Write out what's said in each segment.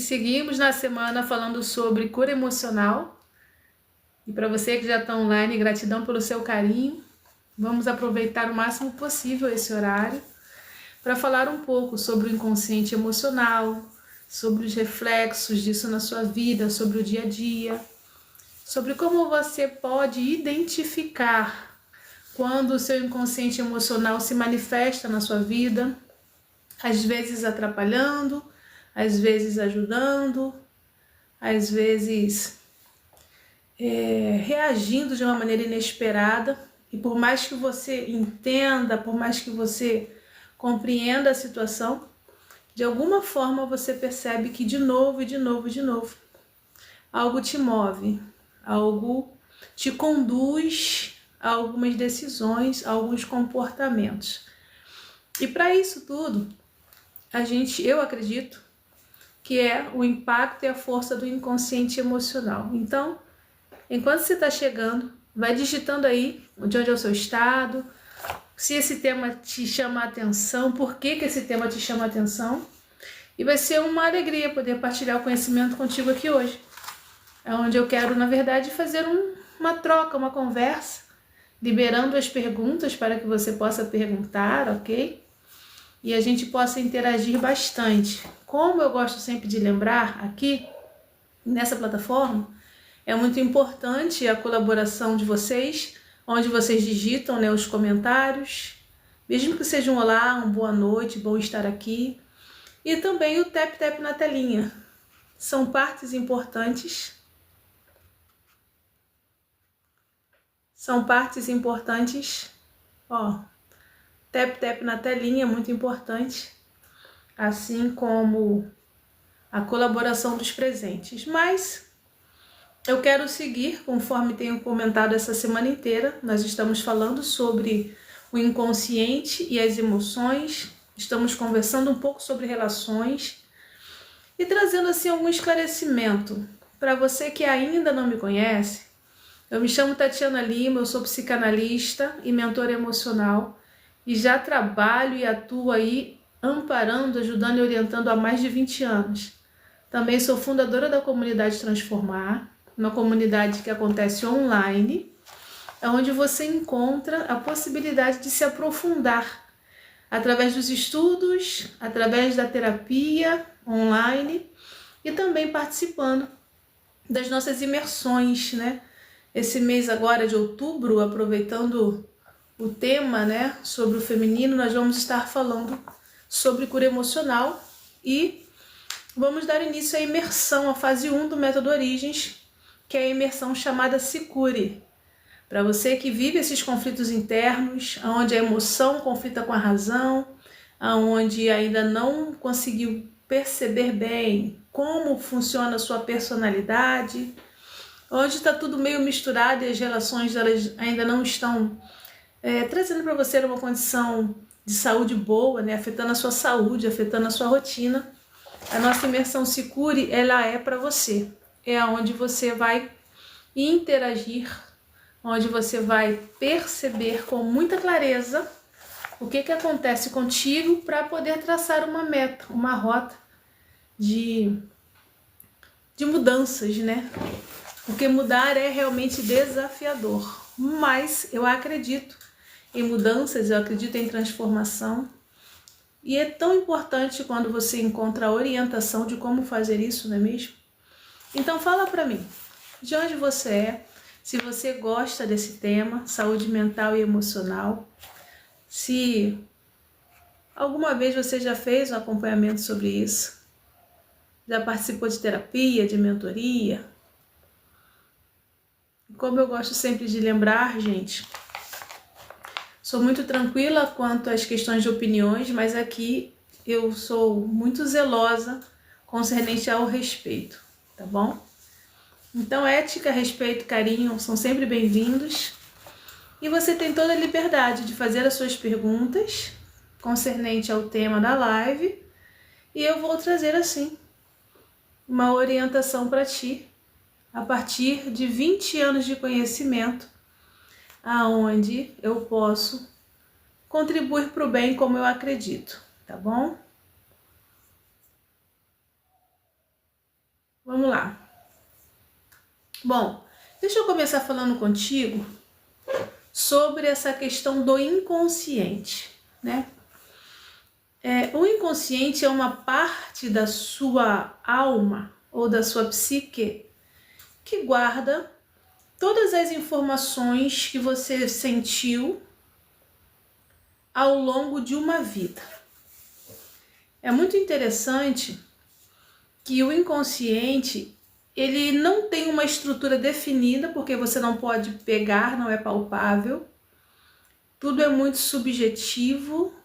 seguimos na semana falando sobre cura emocional. E para você que já está online, gratidão pelo seu carinho. Vamos aproveitar o máximo possível esse horário para falar um pouco sobre o inconsciente emocional, sobre os reflexos disso na sua vida, sobre o dia a dia, sobre como você pode identificar quando o seu inconsciente emocional se manifesta na sua vida, às vezes atrapalhando, às vezes ajudando, às vezes reagindo de uma maneira inesperada. E por mais que você entenda, por mais que você compreenda a situação, de alguma forma você percebe que de novo, algo te move, algo te conduz a algumas decisões, a alguns comportamentos. E para isso tudo, eu acredito que é o impacto e a força do inconsciente emocional. Então, enquanto você está chegando, vai digitando aí de onde é o seu estado, se esse tema te chama a atenção, por que esse tema te chama a atenção. E vai ser uma alegria poder partilhar o conhecimento contigo aqui hoje. É onde eu quero, na verdade, fazer uma troca, uma conversa, liberando as perguntas para que você possa perguntar, ok? E a gente possa interagir bastante. Como eu gosto sempre de lembrar aqui, nessa plataforma, é muito importante a colaboração de vocês, onde vocês digitam, né, os comentários, mesmo que seja um olá, um boa noite, bom estar aqui. E também o tap-tap na telinha. São partes importantes. Ó, tap-tap na telinha é muito importante, assim como a colaboração dos presentes. Mas eu quero seguir, conforme tenho comentado essa semana inteira. Nós estamos falando sobre o inconsciente e as emoções. Estamos conversando um pouco sobre relações e trazendo assim algum esclarecimento. Para você que ainda não me conhece, eu me chamo Tatiana Lima, eu sou psicanalista e mentora emocional e já trabalho e atuo aí amparando, ajudando e orientando há mais de 20 anos. Também sou fundadora da comunidade Transformar, uma comunidade que acontece online, onde você encontra a possibilidade de se aprofundar através dos estudos, através da terapia online e também participando das nossas imersões, né? Esse mês agora de outubro, aproveitando o tema, né, sobre o feminino, nós vamos estar falando sobre cura emocional e vamos dar início à imersão, à fase 1 do método Origens, que é a imersão chamada Se Cure. Para você que vive esses conflitos internos, onde a emoção conflita com a razão, onde ainda não conseguiu perceber bem como funciona a sua personalidade, onde está tudo meio misturado e as relações elas ainda não estão trazendo para você uma condição de saúde boa, né? Afetando a sua saúde, afetando a sua rotina. A nossa imersão Se Cure, ela é para você. É onde você vai interagir, onde você vai perceber com muita clareza o que acontece contigo para poder traçar uma meta, uma rota de mudanças, né? Porque mudar é realmente desafiador, mas eu acredito em mudanças, eu acredito em transformação. E é tão importante quando você encontra a orientação de como fazer isso, não é mesmo? Então fala para mim, de onde você é, se você gosta desse tema, saúde mental e emocional, se alguma vez você já fez um acompanhamento sobre isso, já participou de terapia, de mentoria. Como eu gosto sempre de lembrar, gente, sou muito tranquila quanto às questões de opiniões, mas aqui eu sou muito zelosa concernente ao respeito, tá bom? Então, ética, respeito, carinho são sempre bem-vindos. E você tem toda a liberdade de fazer as suas perguntas concernente ao tema da live. E eu vou trazer, assim, uma orientação para ti a partir de 20 anos de conhecimento, aonde eu posso contribuir para o bem como eu acredito, tá bom? Vamos lá. Bom, deixa eu começar falando contigo sobre essa questão do inconsciente, né? O inconsciente é uma parte da sua alma ou da sua psique que guarda todas as informações que você sentiu ao longo de uma vida. É muito interessante que o inconsciente, ele não tem uma estrutura definida, porque você não pode pegar, não é palpável. Tudo é muito subjetivo,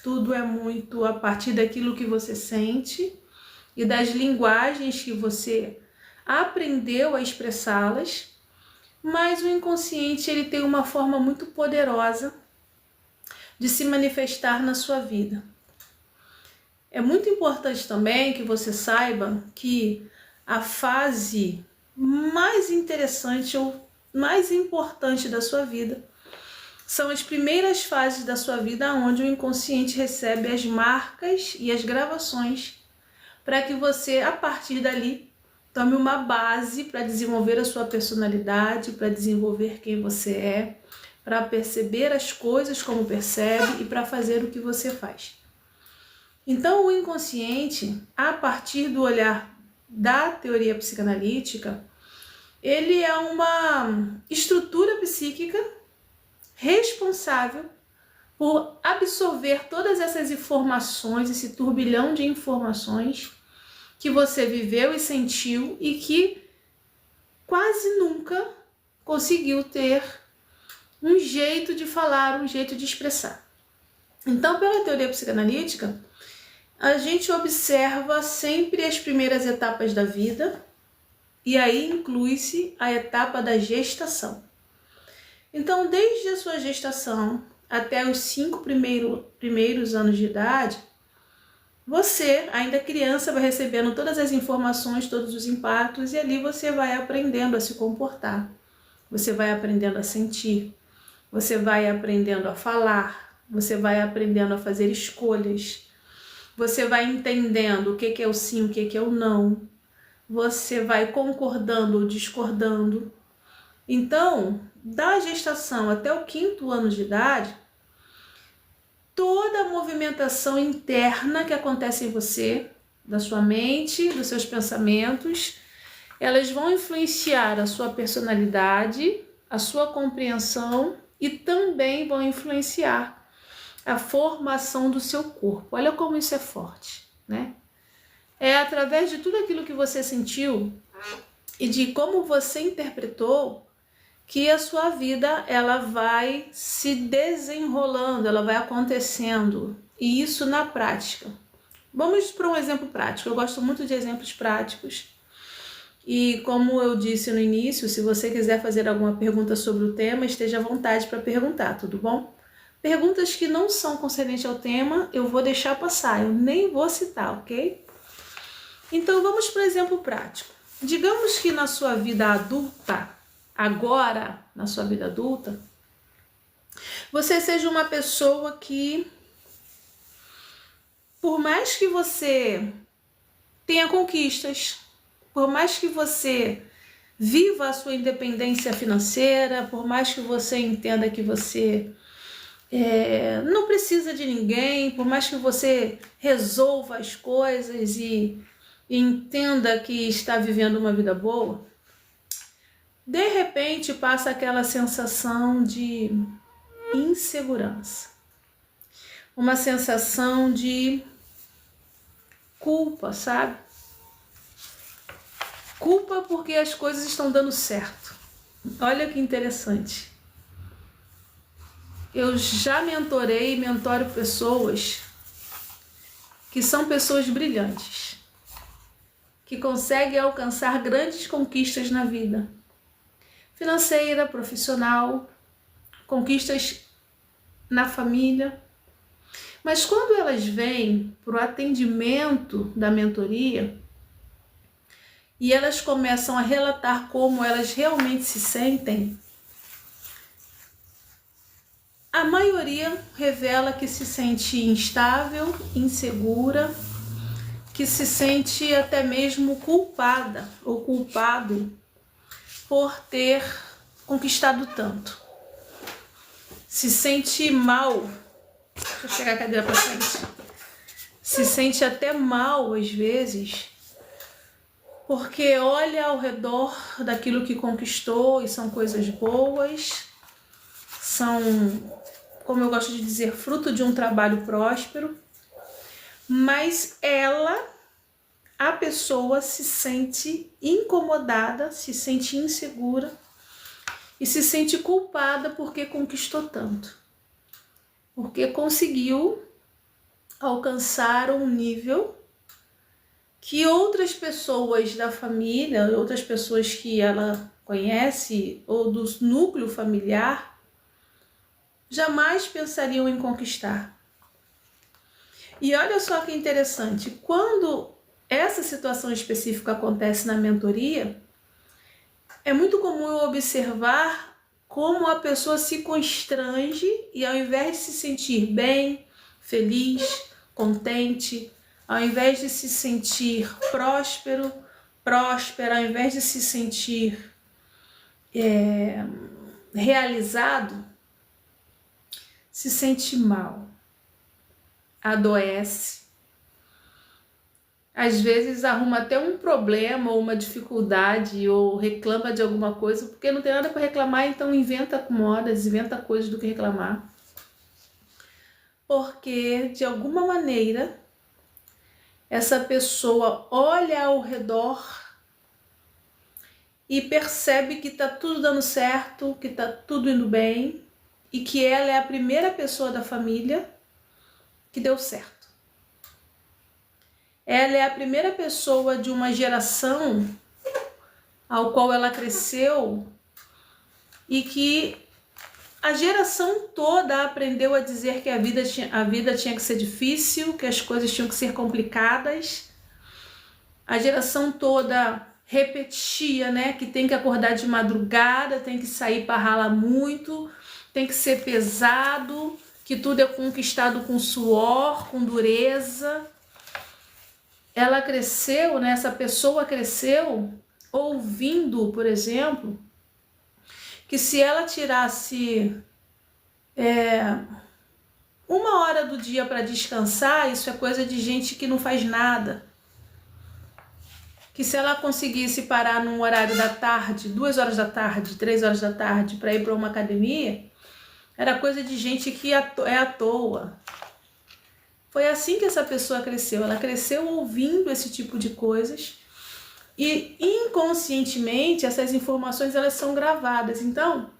tudo é muito a partir daquilo que você sente e das linguagens que você aprendeu a expressá-las. Mas o inconsciente, ele tem uma forma muito poderosa de se manifestar na sua vida. É muito importante também que você saiba que a fase mais interessante ou mais importante da sua vida são as primeiras fases da sua vida onde o inconsciente recebe as marcas e as gravações para que você, a partir dali, tome uma base para desenvolver a sua personalidade, para desenvolver quem você é, para perceber as coisas como percebe e para fazer o que você faz. Então, o inconsciente, a partir do olhar da teoria psicanalítica, ele é uma estrutura psíquica responsável por absorver todas essas informações, esse turbilhão de informações que você viveu e sentiu e que quase nunca conseguiu ter um jeito de falar, um jeito de expressar. Então, pela teoria psicanalítica, a gente observa sempre as primeiras etapas da vida e aí inclui-se a etapa da gestação. Então, desde a sua gestação até os 5 primeiros anos de idade, você, ainda criança, vai recebendo todas as informações, todos os impactos e ali você vai aprendendo a se comportar, você vai aprendendo a sentir, você vai aprendendo a falar, você vai aprendendo a fazer escolhas, você vai entendendo o que é o sim, o que é o não, você vai concordando ou discordando. Então, da gestação até o 5º ano de idade, toda a movimentação interna que acontece em você, da sua mente, dos seus pensamentos, elas vão influenciar a sua personalidade, a sua compreensão e também vão influenciar a formação do seu corpo. Olha como isso é forte, né? É através de tudo aquilo que você sentiu e de como você interpretou que a sua vida ela vai se desenrolando, ela vai acontecendo. E isso na prática. Vamos para um exemplo prático. Eu gosto muito de exemplos práticos. E como eu disse no início, se você quiser fazer alguma pergunta sobre o tema, esteja à vontade para perguntar, tudo bom? Perguntas que não são concernentes ao tema, eu vou deixar passar, eu nem vou citar, ok? Então vamos para o exemplo prático. Digamos que na sua vida adulta, agora, na sua vida adulta, você seja uma pessoa que, por mais que você tenha conquistas, por mais que você viva a sua independência financeira, por mais que você entenda que você não precisa de ninguém, por mais que você resolva as coisas e entenda que está vivendo uma vida boa, de repente passa aquela sensação de insegurança, uma sensação de culpa, sabe? Culpa porque as coisas estão dando certo. Olha que interessante. Eu já mentorei e mentoro pessoas que são pessoas brilhantes, que conseguem alcançar grandes conquistas na vida, financeira, profissional, conquistas na família. Mas quando elas vêm para o atendimento da mentoria e elas começam a relatar como elas realmente se sentem, a maioria revela que se sente instável, insegura, que se sente até mesmo culpada ou culpado por ter conquistado tanto. Se sente mal, deixa eu chegar a cadeira para frente, se sente até mal às vezes, porque olha ao redor daquilo que conquistou e são coisas boas, são, como eu gosto de dizer, fruto de um trabalho próspero, mas a pessoa se sente incomodada, se sente insegura e se sente culpada porque conquistou tanto, porque conseguiu alcançar um nível que outras pessoas da família, outras pessoas que ela conhece ou do núcleo familiar jamais pensariam em conquistar. E olha só que interessante, quando essa situação específica acontece na mentoria, é muito comum eu observar como a pessoa se constrange e ao invés de se sentir bem, feliz, contente, ao invés de se sentir próspera, ao invés de se sentir realizado, se sente mal, adoece, às vezes arruma até um problema ou uma dificuldade ou reclama de alguma coisa porque não tem nada para reclamar, então inventa modas, inventa coisas do que reclamar. Porque de alguma maneira essa pessoa olha ao redor e percebe que tá tudo dando certo, que tá tudo indo bem e que ela é a primeira pessoa da família que deu certo. Ela é a primeira pessoa de uma geração ao qual ela cresceu e que a geração toda aprendeu a dizer que a vida tinha que ser difícil, que as coisas tinham que ser complicadas. A geração toda repetia, né, que tem que acordar de madrugada, tem que sair para ralar muito, tem que ser pesado, que tudo é conquistado com suor, com dureza. Ela cresceu, né, essa pessoa cresceu ouvindo, por exemplo, que se ela tirasse 1 hora do dia para descansar, isso é coisa de gente que não faz nada. Que se ela conseguisse parar num horário da tarde, 2 horas da tarde, 3 horas da tarde, para ir para uma academia, era coisa de gente que é à toa. Foi assim que essa pessoa cresceu. Ela cresceu ouvindo esse tipo de coisas e inconscientemente essas informações elas são gravadas. Então,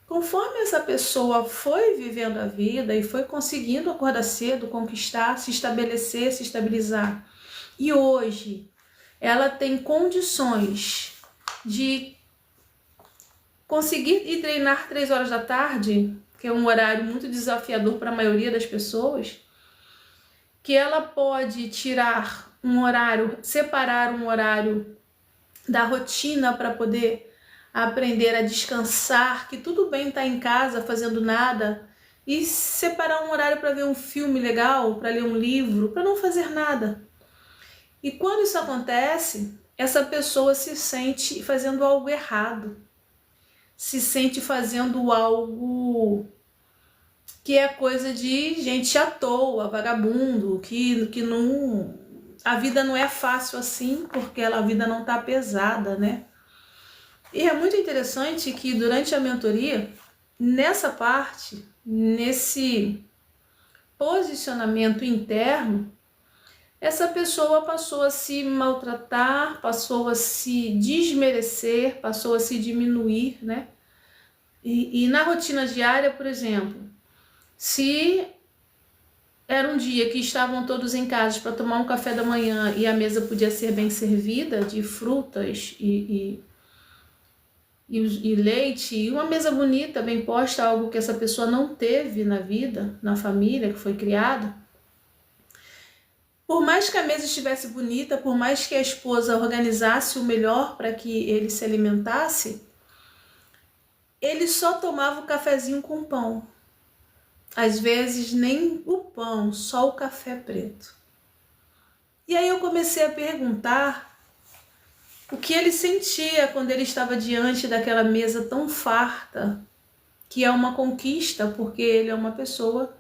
conforme essa pessoa foi vivendo a vida e foi conseguindo acordar cedo, conquistar, se estabelecer, se estabilizar, e hoje ela tem condições de conseguir ir treinar 3 horas da tarde, que é um horário muito desafiador para a maioria das pessoas, que ela pode tirar um horário, separar um horário da rotina para poder aprender a descansar, que tudo bem estar em casa fazendo nada, e separar um horário para ver um filme legal, para ler um livro, para não fazer nada. E quando isso acontece, essa pessoa se sente fazendo algo errado, se sente fazendo algo que é coisa de gente à toa, vagabundo, que não, a vida não é fácil assim, porque a vida não tá pesada, né? E é muito interessante que durante a mentoria, nessa parte, nesse posicionamento interno, essa pessoa passou a se maltratar, passou a se desmerecer, passou a se diminuir, né? E na rotina diária, por exemplo, se era um dia que estavam todos em casa para tomar um café da manhã e a mesa podia ser bem servida de frutas e leite, e uma mesa bonita, bem posta, algo que essa pessoa não teve na vida, na família que foi criada, por mais que a mesa estivesse bonita, por mais que a esposa organizasse o melhor para que ele se alimentasse, ele só tomava o cafezinho com pão. Às vezes nem o pão, só o café preto. E aí eu comecei a perguntar o que ele sentia quando ele estava diante daquela mesa tão farta, que é uma conquista, porque ele é uma pessoa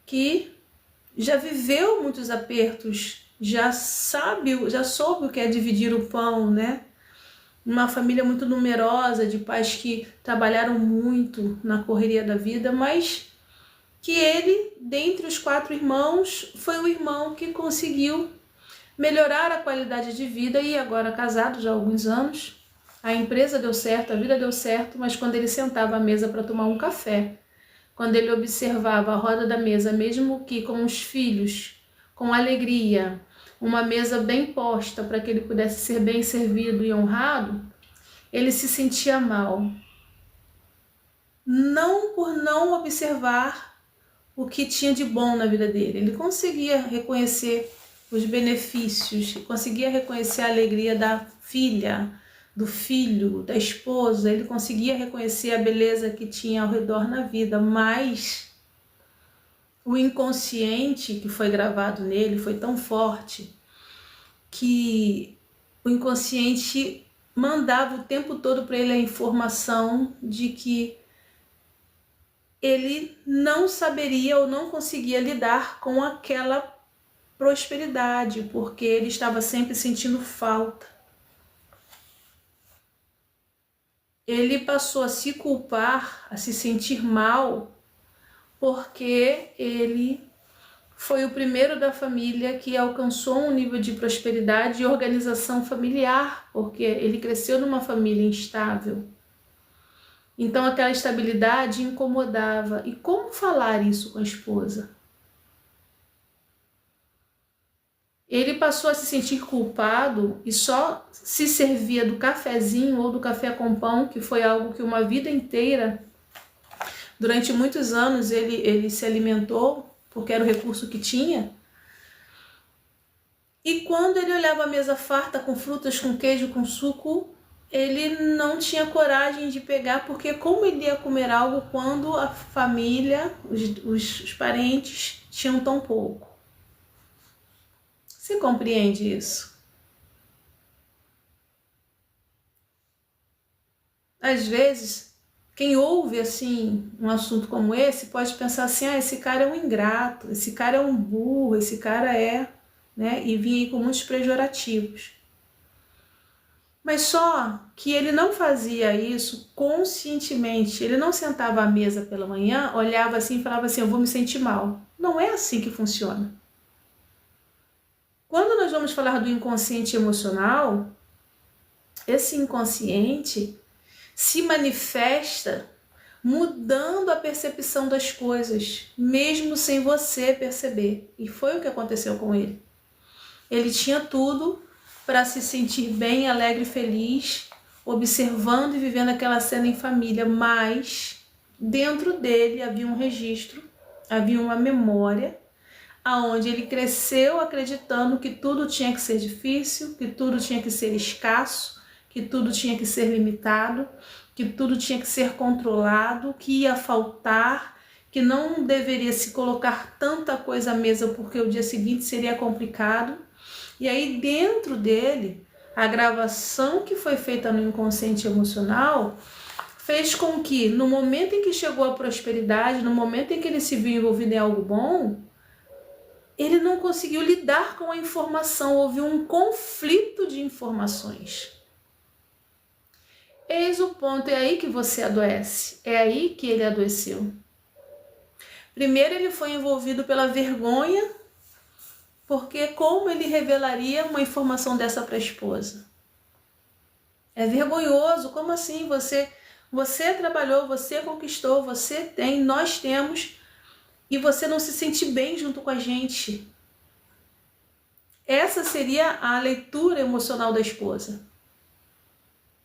que já viveu muitos apertos, já soube o que é dividir o pão, né? Uma família muito numerosa, de pais que trabalharam muito na correria da vida, mas que ele, dentre os 4 irmãos, foi o irmão que conseguiu melhorar a qualidade de vida e agora casado já há alguns anos. A empresa deu certo, a vida deu certo, mas quando ele sentava à mesa para tomar um café, quando ele observava a roda da mesa, mesmo que com os filhos, com alegria, uma mesa bem posta para que ele pudesse ser bem servido e honrado, ele se sentia mal. Não por não observar o que tinha de bom na vida dele. Ele conseguia reconhecer os benefícios, conseguia reconhecer a alegria da filha, do filho, da esposa, ele conseguia reconhecer a beleza que tinha ao redor na vida, mas o inconsciente que foi gravado nele foi tão forte que o inconsciente mandava o tempo todo para ele a informação de que ele não saberia ou não conseguia lidar com aquela prosperidade, porque ele estava sempre sentindo falta. Ele passou a se culpar, a se sentir mal, porque ele foi o primeiro da família que alcançou um nível de prosperidade e organização familiar, porque ele cresceu numa família instável. Então aquela estabilidade incomodava. E como falar isso com a esposa? Ele passou a se sentir culpado e só se servia do cafezinho ou do café com pão, que foi algo que uma vida inteira, durante muitos anos, ele se alimentou, porque era o recurso que tinha. E quando ele olhava a mesa farta com frutas, com queijo, com suco, ele não tinha coragem de pegar, porque como ele ia comer algo quando a família, os parentes tinham tão pouco? Você compreende isso? Às vezes, quem ouve assim um assunto como esse pode pensar assim, esse cara é um ingrato, esse cara é um burro, esse cara é, né? E vir aí com muitos pejorativos. Mas só que ele não fazia isso conscientemente. Ele não sentava à mesa pela manhã, olhava assim e falava assim, eu vou me sentir mal. Não é assim que funciona. Quando nós vamos falar do inconsciente emocional, esse inconsciente se manifesta mudando a percepção das coisas, mesmo sem você perceber. E foi o que aconteceu com ele. Ele tinha tudo para se sentir bem, alegre e feliz, observando e vivendo aquela cena em família, mas dentro dele havia um registro, havia uma memória, aonde ele cresceu acreditando que tudo tinha que ser difícil, que tudo tinha que ser escasso, que tudo tinha que ser limitado, que tudo tinha que ser controlado, que ia faltar, que não deveria se colocar tanta coisa à mesa porque o dia seguinte seria complicado. E aí dentro dele, a gravação que foi feita no inconsciente emocional fez com que no momento em que chegou a prosperidade, no momento em que ele se viu envolvido em algo bom, ele não conseguiu lidar com a informação, houve um conflito de informações. Eis o ponto, é aí que você adoece, é aí que ele adoeceu. Primeiro ele foi envolvido pela vergonha, porque como ele revelaria uma informação dessa para a esposa? É vergonhoso, como assim? Você trabalhou, você conquistou, você tem, nós temos, e você não se sente bem junto com a gente. Essa seria a leitura emocional da esposa.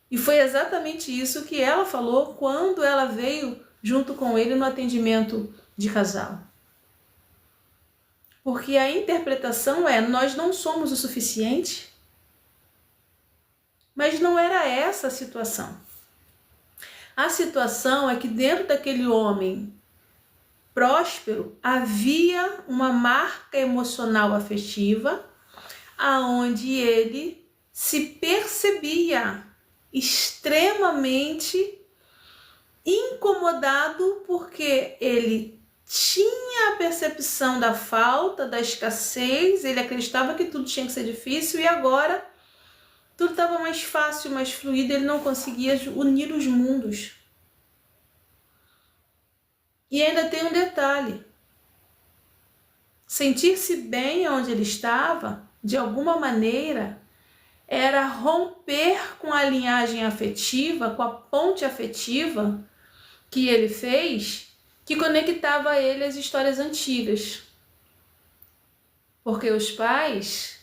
E foi exatamente isso que ela falou quando ela veio junto com ele no atendimento de casal. Porque a interpretação é, nós não somos o suficiente. Mas não era essa a situação. A situação é que dentro daquele homem próspero havia uma marca emocional afetiva aonde ele se percebia extremamente incomodado porque ele tinha a percepção da falta, da escassez, ele acreditava que tudo tinha que ser difícil e agora tudo estava mais fácil, mais fluido, ele não conseguia unir os mundos. E ainda tem um detalhe: sentir-se bem onde ele estava, de alguma maneira, era romper com a linhagem afetiva, com a ponte afetiva que ele fez, que conectava ele às histórias antigas. Porque os pais,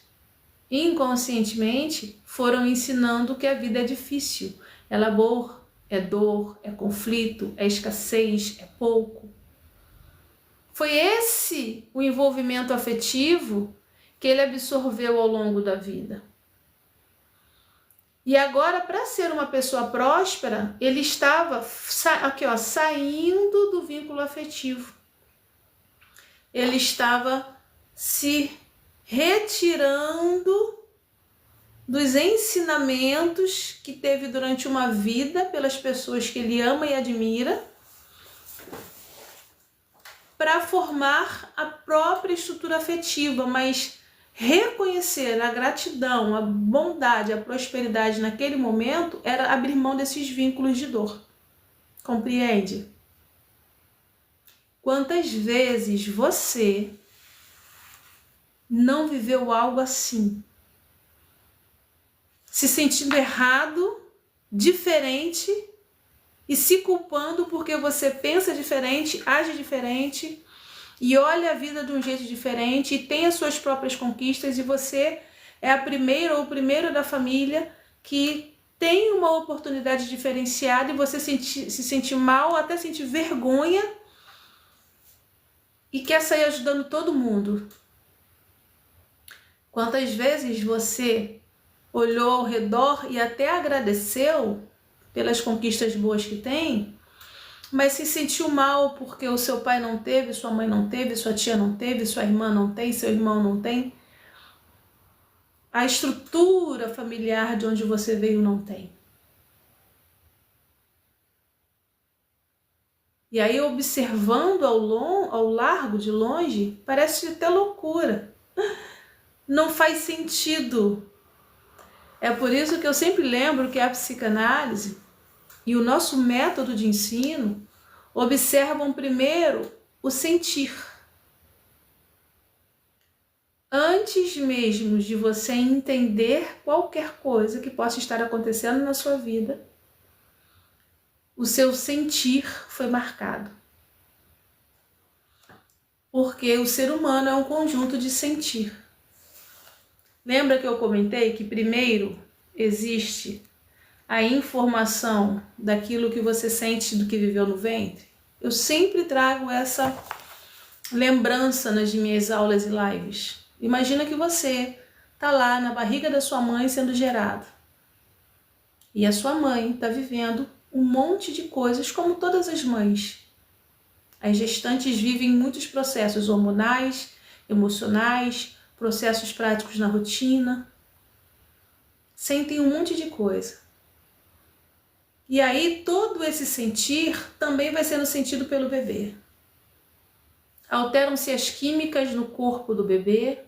inconscientemente, foram ensinando que a vida é difícil, é labor, é dor, é conflito, é escassez, é pouco. Foi esse o envolvimento afetivo que ele absorveu ao longo da vida. E agora, para ser uma pessoa próspera, ele estava saindo do vínculo afetivo. Ele estava se retirando dos ensinamentos que teve durante uma vida pelas pessoas que ele ama e admira, para formar a própria estrutura afetiva, mas reconhecer a gratidão, a bondade, a prosperidade naquele momento era abrir mão desses vínculos de dor. Compreende? Quantas vezes você não viveu algo assim? Se sentindo errado, diferente e se culpando porque você pensa diferente, age diferente e olha a vida de um jeito diferente e tem as suas próprias conquistas e você é a primeira ou o primeiro da família que tem uma oportunidade diferenciada e você se sente mal, até sentir vergonha e quer sair ajudando todo mundo. Quantas vezes você olhou ao redor e até agradeceu pelas conquistas boas que tem, mas se sentiu mal porque o seu pai não teve, sua mãe não teve, sua tia não teve, sua irmã não tem, seu irmão não tem, a estrutura familiar de onde você veio não tem. E aí, observando ao largo, de longe, parece até loucura. Não faz sentido. É por isso que eu sempre lembro que a psicanálise e o nosso método de ensino observam primeiro o sentir. Antes mesmo de você entender qualquer coisa que possa estar acontecendo na sua vida, o seu sentir foi marcado. Porque o ser humano é um conjunto de sentir. Lembra que eu comentei que primeiro existe a informação daquilo que você sente do que viveu no ventre? Eu sempre trago essa lembrança nas minhas aulas e lives. Imagina que você está lá na barriga da sua mãe sendo gerado. E a sua mãe está vivendo um monte de coisas como todas as mães. As gestantes vivem muitos processos hormonais, emocionais, processos práticos na rotina. Sentem um monte de coisa. E aí todo esse sentir também vai sendo sentido pelo bebê. Alteram-se as químicas no corpo do bebê.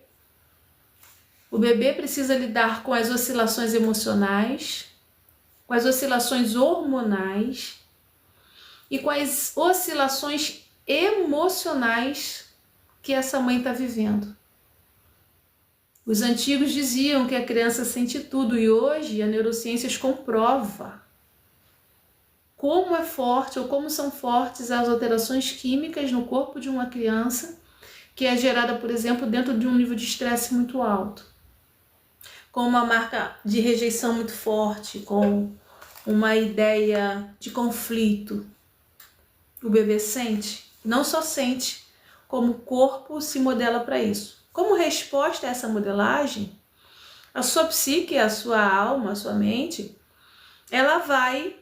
O bebê precisa lidar com as oscilações emocionais, com as oscilações hormonais e com as oscilações emocionais que essa mãe está vivendo. Os antigos diziam que a criança sente tudo e hoje a neurociência comprova como é forte ou como são fortes as alterações químicas no corpo de uma criança que é gerada, por exemplo, dentro de um nível de estresse muito alto, com uma marca de rejeição muito forte, com uma ideia de conflito. O bebê sente, não só sente, como o corpo se modela para isso. Como resposta a essa modelagem, a sua psique, a sua alma, a sua mente, ela vai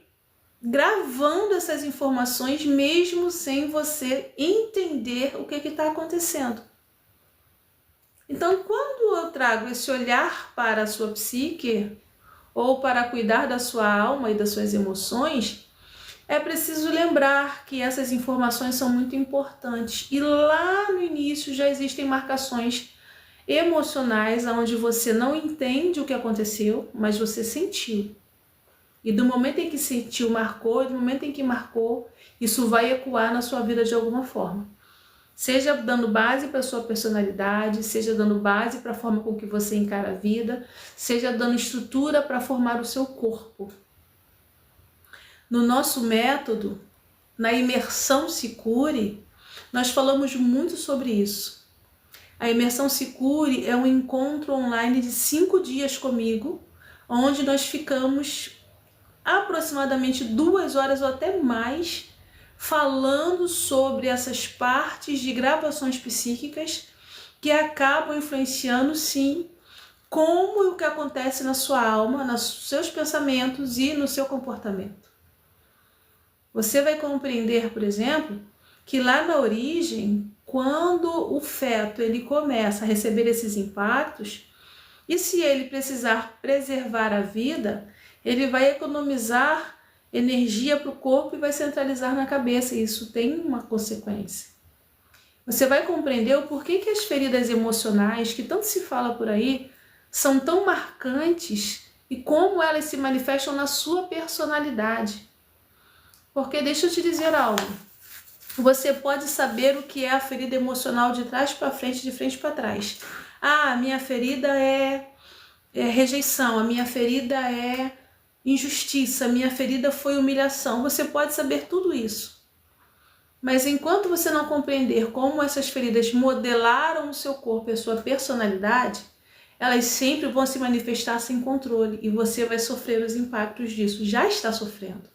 gravando essas informações mesmo sem você entender o que está acontecendo. Então, quando eu trago esse olhar para a sua psique, ou para cuidar da sua alma e das suas emoções, é preciso lembrar que essas informações são muito importantes. E lá no início já existem marcações emocionais onde você não entende o que aconteceu, mas você sentiu. E do momento em que sentiu, marcou, e do momento em que marcou, isso vai ecoar na sua vida de alguma forma. Seja dando base para a sua personalidade, seja dando base para a forma com que você encara a vida, seja dando estrutura para formar o seu corpo. No nosso método, na imersão Se Cure, nós falamos muito sobre isso. A imersão Se Cure é um encontro online de 5 dias comigo, onde nós ficamos aproximadamente 2 horas ou até mais falando sobre essas partes de gravações psíquicas que acabam influenciando, sim, como e o que acontece na sua alma, nos seus pensamentos e no seu comportamento. Você vai compreender, por exemplo, que lá na origem, quando o feto ele começa a receber esses impactos, e se ele precisar preservar a vida, ele vai economizar energia para o corpo e vai centralizar na cabeça, e isso tem uma consequência. Você vai compreender o porquê que as feridas emocionais, que tanto se fala por aí, são tão marcantes e como elas se manifestam na sua personalidade. Porque deixa eu te dizer algo, você pode saber o que é a ferida emocional de trás para frente, de frente para trás. Ah, a minha ferida é rejeição, a minha ferida é injustiça, a minha ferida foi humilhação. Você pode saber tudo isso. Mas enquanto você não compreender como essas feridas modelaram o seu corpo e a sua personalidade, elas sempre vão se manifestar sem controle e você vai sofrer os impactos disso, já está sofrendo.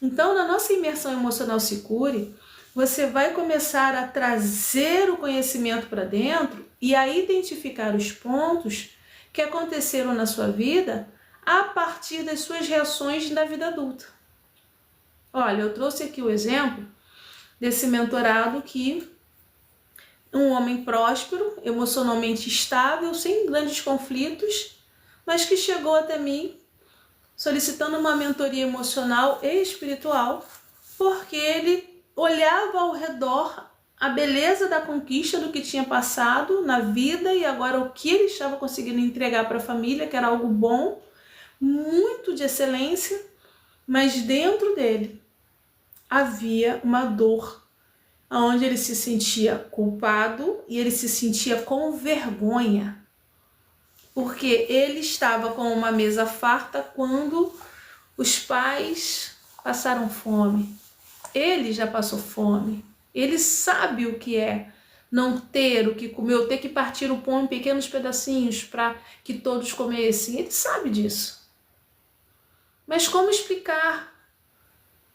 Então, na nossa imersão emocional Se Cure, você vai começar a trazer o conhecimento para dentro e a identificar os pontos que aconteceram na sua vida a partir das suas reações na vida adulta. Olha, eu trouxe aqui o exemplo desse mentorado que um homem próspero, emocionalmente estável, sem grandes conflitos, mas que chegou até mim solicitando uma mentoria emocional e espiritual, porque ele olhava ao redor a beleza da conquista do que tinha passado na vida e agora o que ele estava conseguindo entregar para a família, que era algo bom, muito de excelência, mas dentro dele havia uma dor, onde ele se sentia culpado e ele se sentia com vergonha, porque ele estava com uma mesa farta quando os pais passaram fome. Ele já passou fome. Ele sabe o que é não ter o que comer, ou ter que partir o pão em pequenos pedacinhos para que todos comessem. Ele sabe disso. Mas como explicar?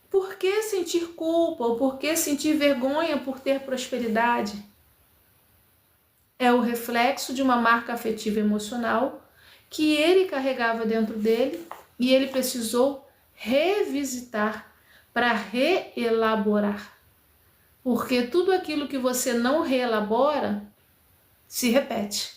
Por que sentir culpa ou por que sentir vergonha por ter prosperidade? É o reflexo de uma marca afetiva emocional que ele carregava dentro dele e ele precisou revisitar para reelaborar. Porque tudo aquilo que você não reelabora se repete.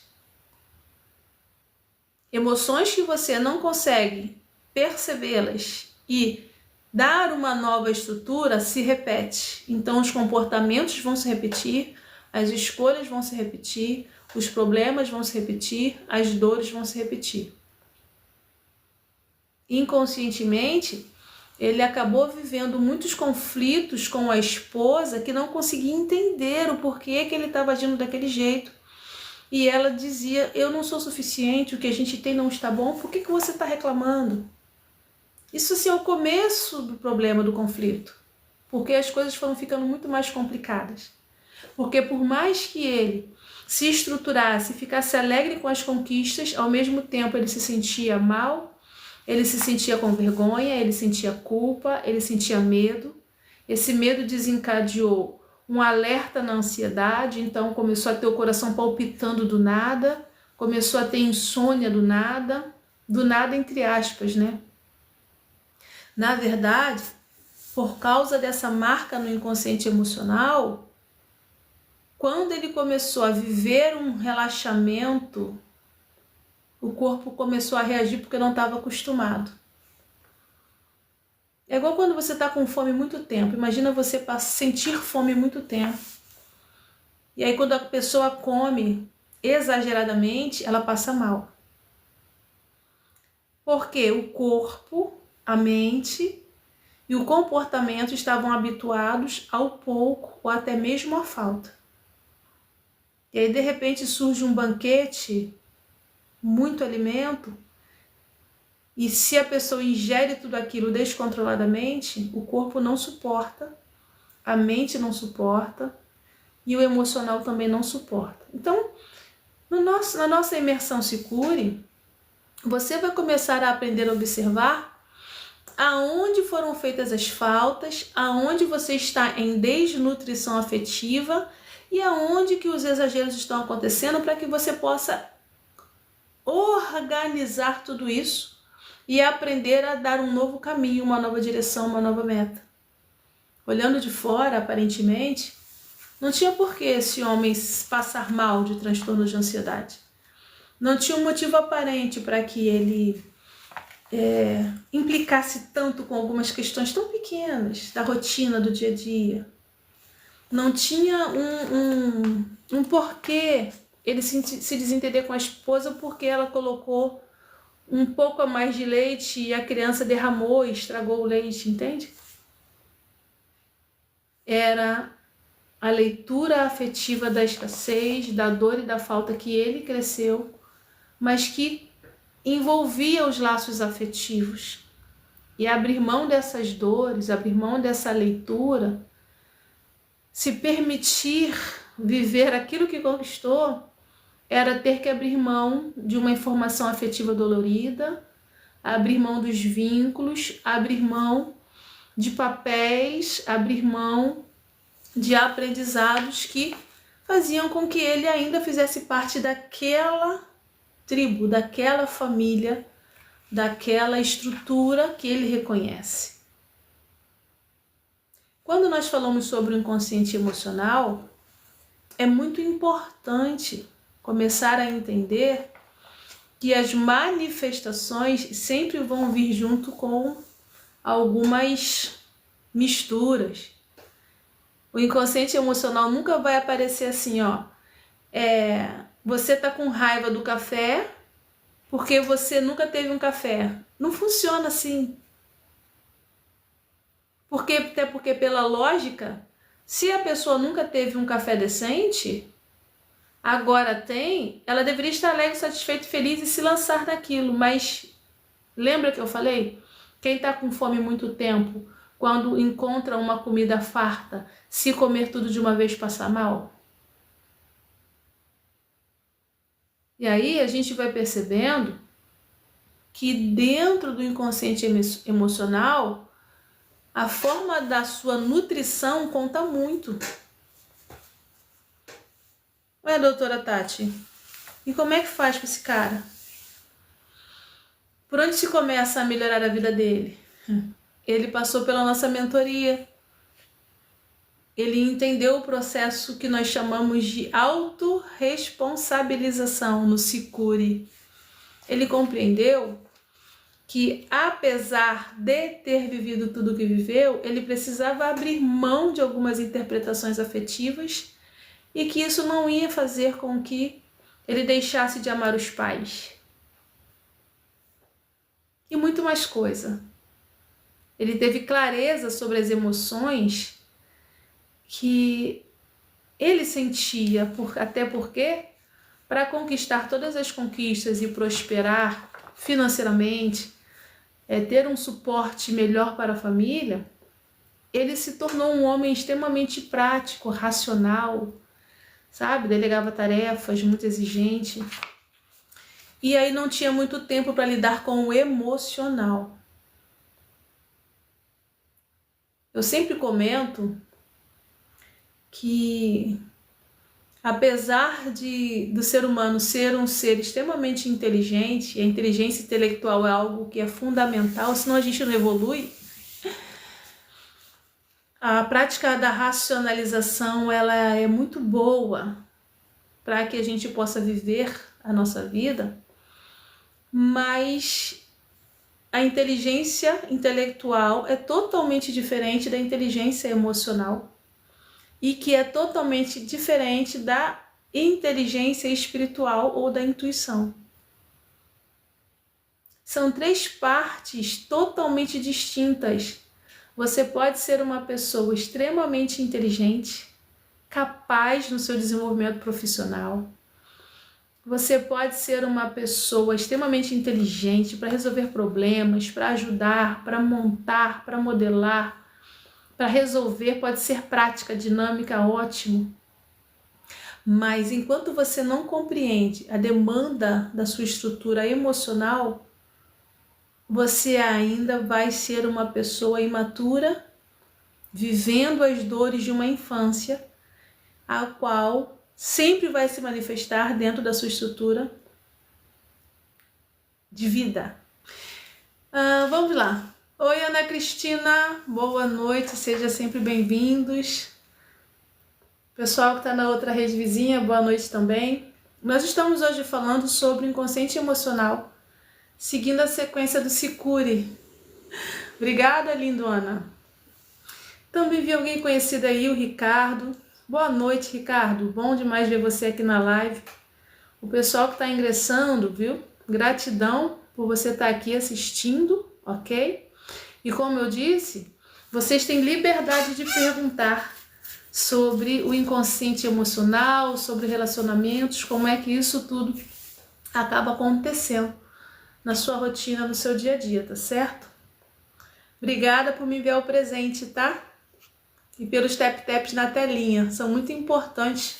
Emoções que você não consegue percebê-las e dar uma nova estrutura se repete. Então os comportamentos vão se repetir, as escolhas vão se repetir, os problemas vão se repetir, as dores vão se repetir. Inconscientemente, ele acabou vivendo muitos conflitos com a esposa que não conseguia entender o porquê que ele estava agindo daquele jeito. E ela dizia, eu não sou suficiente, o que a gente tem não está bom, por que você está reclamando? Isso assim, é o começo do problema do conflito, porque as coisas foram ficando muito mais complicadas. Porque por mais que ele se estruturasse, ficasse alegre com as conquistas, ao mesmo tempo ele se sentia mal, ele se sentia com vergonha, ele sentia culpa, ele sentia medo. Esse medo desencadeou um alerta na ansiedade, então começou a ter o coração palpitando do nada, começou a ter insônia do nada entre aspas, né? Na verdade, por causa dessa marca no inconsciente emocional, quando ele começou a viver um relaxamento, o corpo começou a reagir porque não estava acostumado. É igual quando você está com fome muito tempo. Imagina você sentir fome muito tempo. E aí quando a pessoa come exageradamente, ela passa mal. Porque o corpo, a mente e o comportamento estavam habituados ao pouco ou até mesmo à falta. E aí de repente surge um banquete, muito alimento, e se a pessoa ingere tudo aquilo descontroladamente, o corpo não suporta, a mente não suporta e o emocional também não suporta. Então, na nossa imersão Se Cure, você vai começar a aprender a observar aonde foram feitas as faltas, aonde você está em desnutrição afetiva e aonde que os exageros estão acontecendo para que você possa organizar tudo isso e aprender a dar um novo caminho, uma nova direção, uma nova meta. Olhando de fora, aparentemente, não tinha por que esse homem passar mal de transtorno de ansiedade. Não tinha um motivo aparente para que ele implicasse tanto com algumas questões tão pequenas da rotina do dia a dia. Não tinha um porquê ele se desentender com a esposa porque ela colocou um pouco a mais de leite e a criança derramou e estragou o leite, entende? Era a leitura afetiva da escassez, da dor e da falta que ele cresceu, mas que envolvia os laços afetivos. E abrir mão dessas dores, abrir mão dessa leitura, se permitir viver aquilo que conquistou, era ter que abrir mão de uma informação afetiva dolorida, abrir mão dos vínculos, abrir mão de papéis, abrir mão de aprendizados que faziam com que ele ainda fizesse parte daquela tribo, daquela família, daquela estrutura que ele reconhece. Quando nós falamos sobre o inconsciente emocional, é muito importante começar a entender que as manifestações sempre vão vir junto com algumas misturas. O inconsciente emocional nunca vai aparecer assim, você tá com raiva do café porque você nunca teve um café. Não funciona assim. Até porque pela lógica, se a pessoa nunca teve um café decente, agora tem, ela deveria estar alegre, satisfeita, feliz e se lançar naquilo. Mas lembra que eu falei? Quem está com fome muito tempo, quando encontra uma comida farta, se comer tudo de uma vez passa mal? E aí a gente vai percebendo que dentro do inconsciente emocional, a forma da sua nutrição conta muito. Ué, doutora Tati, e como é que faz com esse cara? Por onde se começa a melhorar a vida dele? Ele passou pela nossa mentoria. Ele entendeu o processo que nós chamamos de autorresponsabilização no Se Cure. Ele compreendeu que, apesar de ter vivido tudo o que viveu, ele precisava abrir mão de algumas interpretações afetivas e que isso não ia fazer com que ele deixasse de amar os pais. E muito mais coisa. Ele teve clareza sobre as emoções que ele sentia, até porque, para conquistar todas as conquistas e prosperar financeiramente, ter um suporte melhor para a família, ele se tornou um homem extremamente prático, racional, sabe? Delegava tarefas, muito exigente. E aí não tinha muito tempo para lidar com o emocional. Eu sempre comento que, apesar do ser humano ser um ser extremamente inteligente, a inteligência intelectual é algo que é fundamental, senão a gente não evolui, A prática da racionalização, ela é muito boa para que a gente possa viver a nossa vida, mas a inteligência intelectual é totalmente diferente da inteligência emocional e que é totalmente diferente da inteligência espiritual ou da intuição. São três partes totalmente distintas. Você pode ser uma pessoa extremamente inteligente, capaz no seu desenvolvimento profissional. Você pode ser uma pessoa extremamente inteligente para resolver problemas, para ajudar, para montar, para modelar, para resolver. Pode ser prática, dinâmica, ótimo. Mas enquanto você não compreende a demanda da sua estrutura emocional, você ainda vai ser uma pessoa imatura, vivendo as dores de uma infância, a qual sempre vai se manifestar dentro da sua estrutura de vida. Vamos lá. Oi, Ana Cristina, boa noite, sejam sempre bem-vindos. Pessoal que está na outra rede vizinha, boa noite também. Nós estamos hoje falando sobre o inconsciente emocional, seguindo a sequência do Sicuri. Obrigada, lindona. Também vi alguém conhecido aí, o Ricardo. Boa noite, Ricardo. Bom demais ver você aqui na live. O pessoal que está ingressando, viu? Gratidão por você estar aqui assistindo, ok? E como eu disse, vocês têm liberdade de perguntar sobre o inconsciente emocional, sobre relacionamentos, como é que isso tudo acaba acontecendo na sua rotina, no seu dia a dia, tá certo? Obrigada por me enviar o presente, tá? E pelos tap-taps na telinha, são muito importantes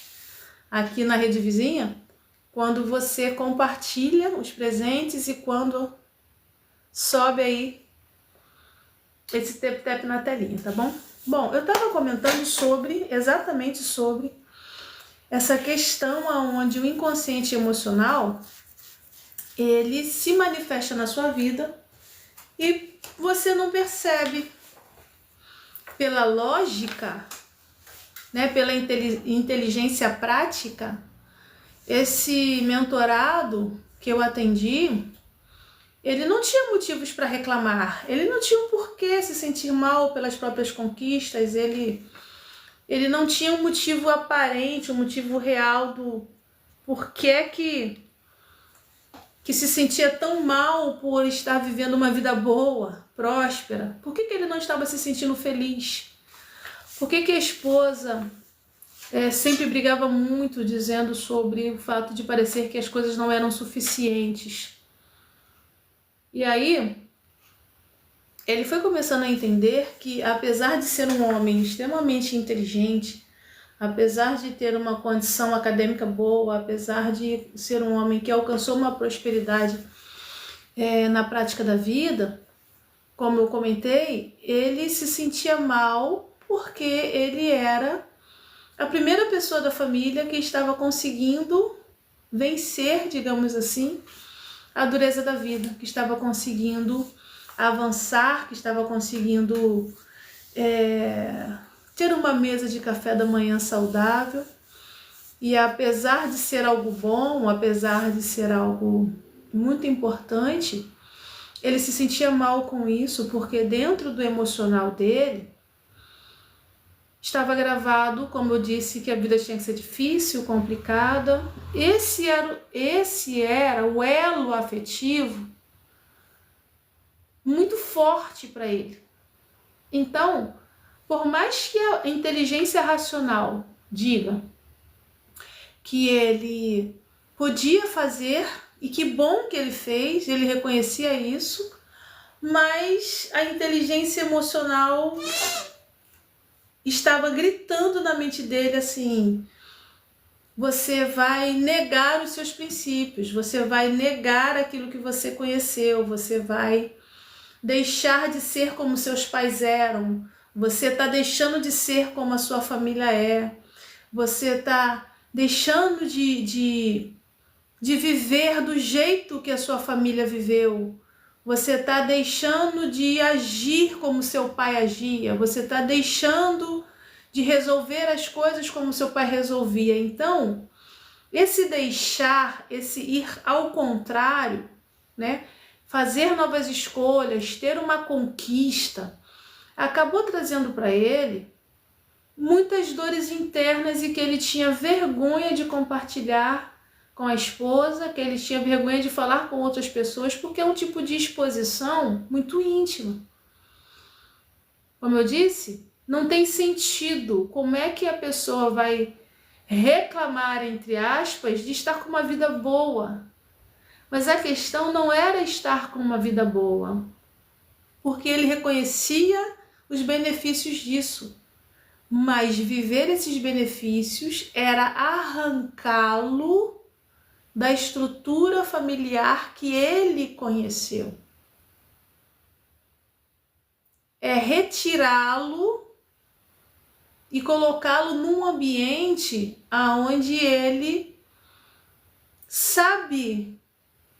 aqui na rede vizinha, quando você compartilha os presentes e quando sobe aí esse tap-tap na telinha, tá bom? Bom, eu estava comentando exatamente sobre essa questão onde o inconsciente emocional, ele se manifesta na sua vida e você não percebe. Pela lógica, né, pela inteligência prática, esse mentorado que eu atendi, ele não tinha motivos para reclamar, ele não tinha um porquê se sentir mal pelas próprias conquistas, ele não tinha um motivo aparente, um motivo real do porquê que se sentia tão mal por estar vivendo uma vida boa, próspera. Por que ele não estava se sentindo feliz? Por que a esposa sempre brigava muito, dizendo sobre o fato de parecer que as coisas não eram suficientes? E aí, ele foi começando a entender que, apesar de ser um homem extremamente inteligente, apesar de ter uma condição acadêmica boa, apesar de ser um homem que alcançou uma prosperidade na prática da vida, como eu comentei, ele se sentia mal porque ele era a primeira pessoa da família que estava conseguindo vencer, digamos assim, a dureza da vida, que estava conseguindo avançar, que estava conseguindo ter uma mesa de café da manhã saudável. E apesar de ser algo bom, apesar de ser algo muito importante, ele se sentia mal com isso, porque dentro do emocional dele estava gravado, como eu disse, que a vida tinha que ser difícil, complicada. Esse era o elo afetivo muito forte para ele. Então, por mais que a inteligência racional diga que ele podia fazer, e que bom que ele fez, ele reconhecia isso, mas a inteligência emocional estava gritando na mente dele assim: você vai negar os seus princípios, você vai negar aquilo que você conheceu, você vai deixar de ser como seus pais eram, você está deixando de ser como a sua família é, você está deixando de viver do jeito que a sua família viveu, Você está deixando de agir como seu pai agia. Você está deixando de resolver as coisas como seu pai resolvia. Então, esse deixar, esse ir ao contrário, né? Fazer novas escolhas, ter uma conquista, acabou trazendo para ele muitas dores internas e que ele tinha vergonha de compartilhar com a esposa, que ele tinha vergonha de falar com outras pessoas, porque é um tipo de exposição muito íntima. Como eu disse, não tem sentido. Como é que a pessoa vai reclamar, entre aspas, de estar com uma vida boa? Mas a questão não era estar com uma vida boa, porque ele reconhecia os benefícios disso. Mas viver esses benefícios era arrancá-lo da estrutura familiar que ele conheceu. É retirá-lo e colocá-lo num ambiente aonde ele sabe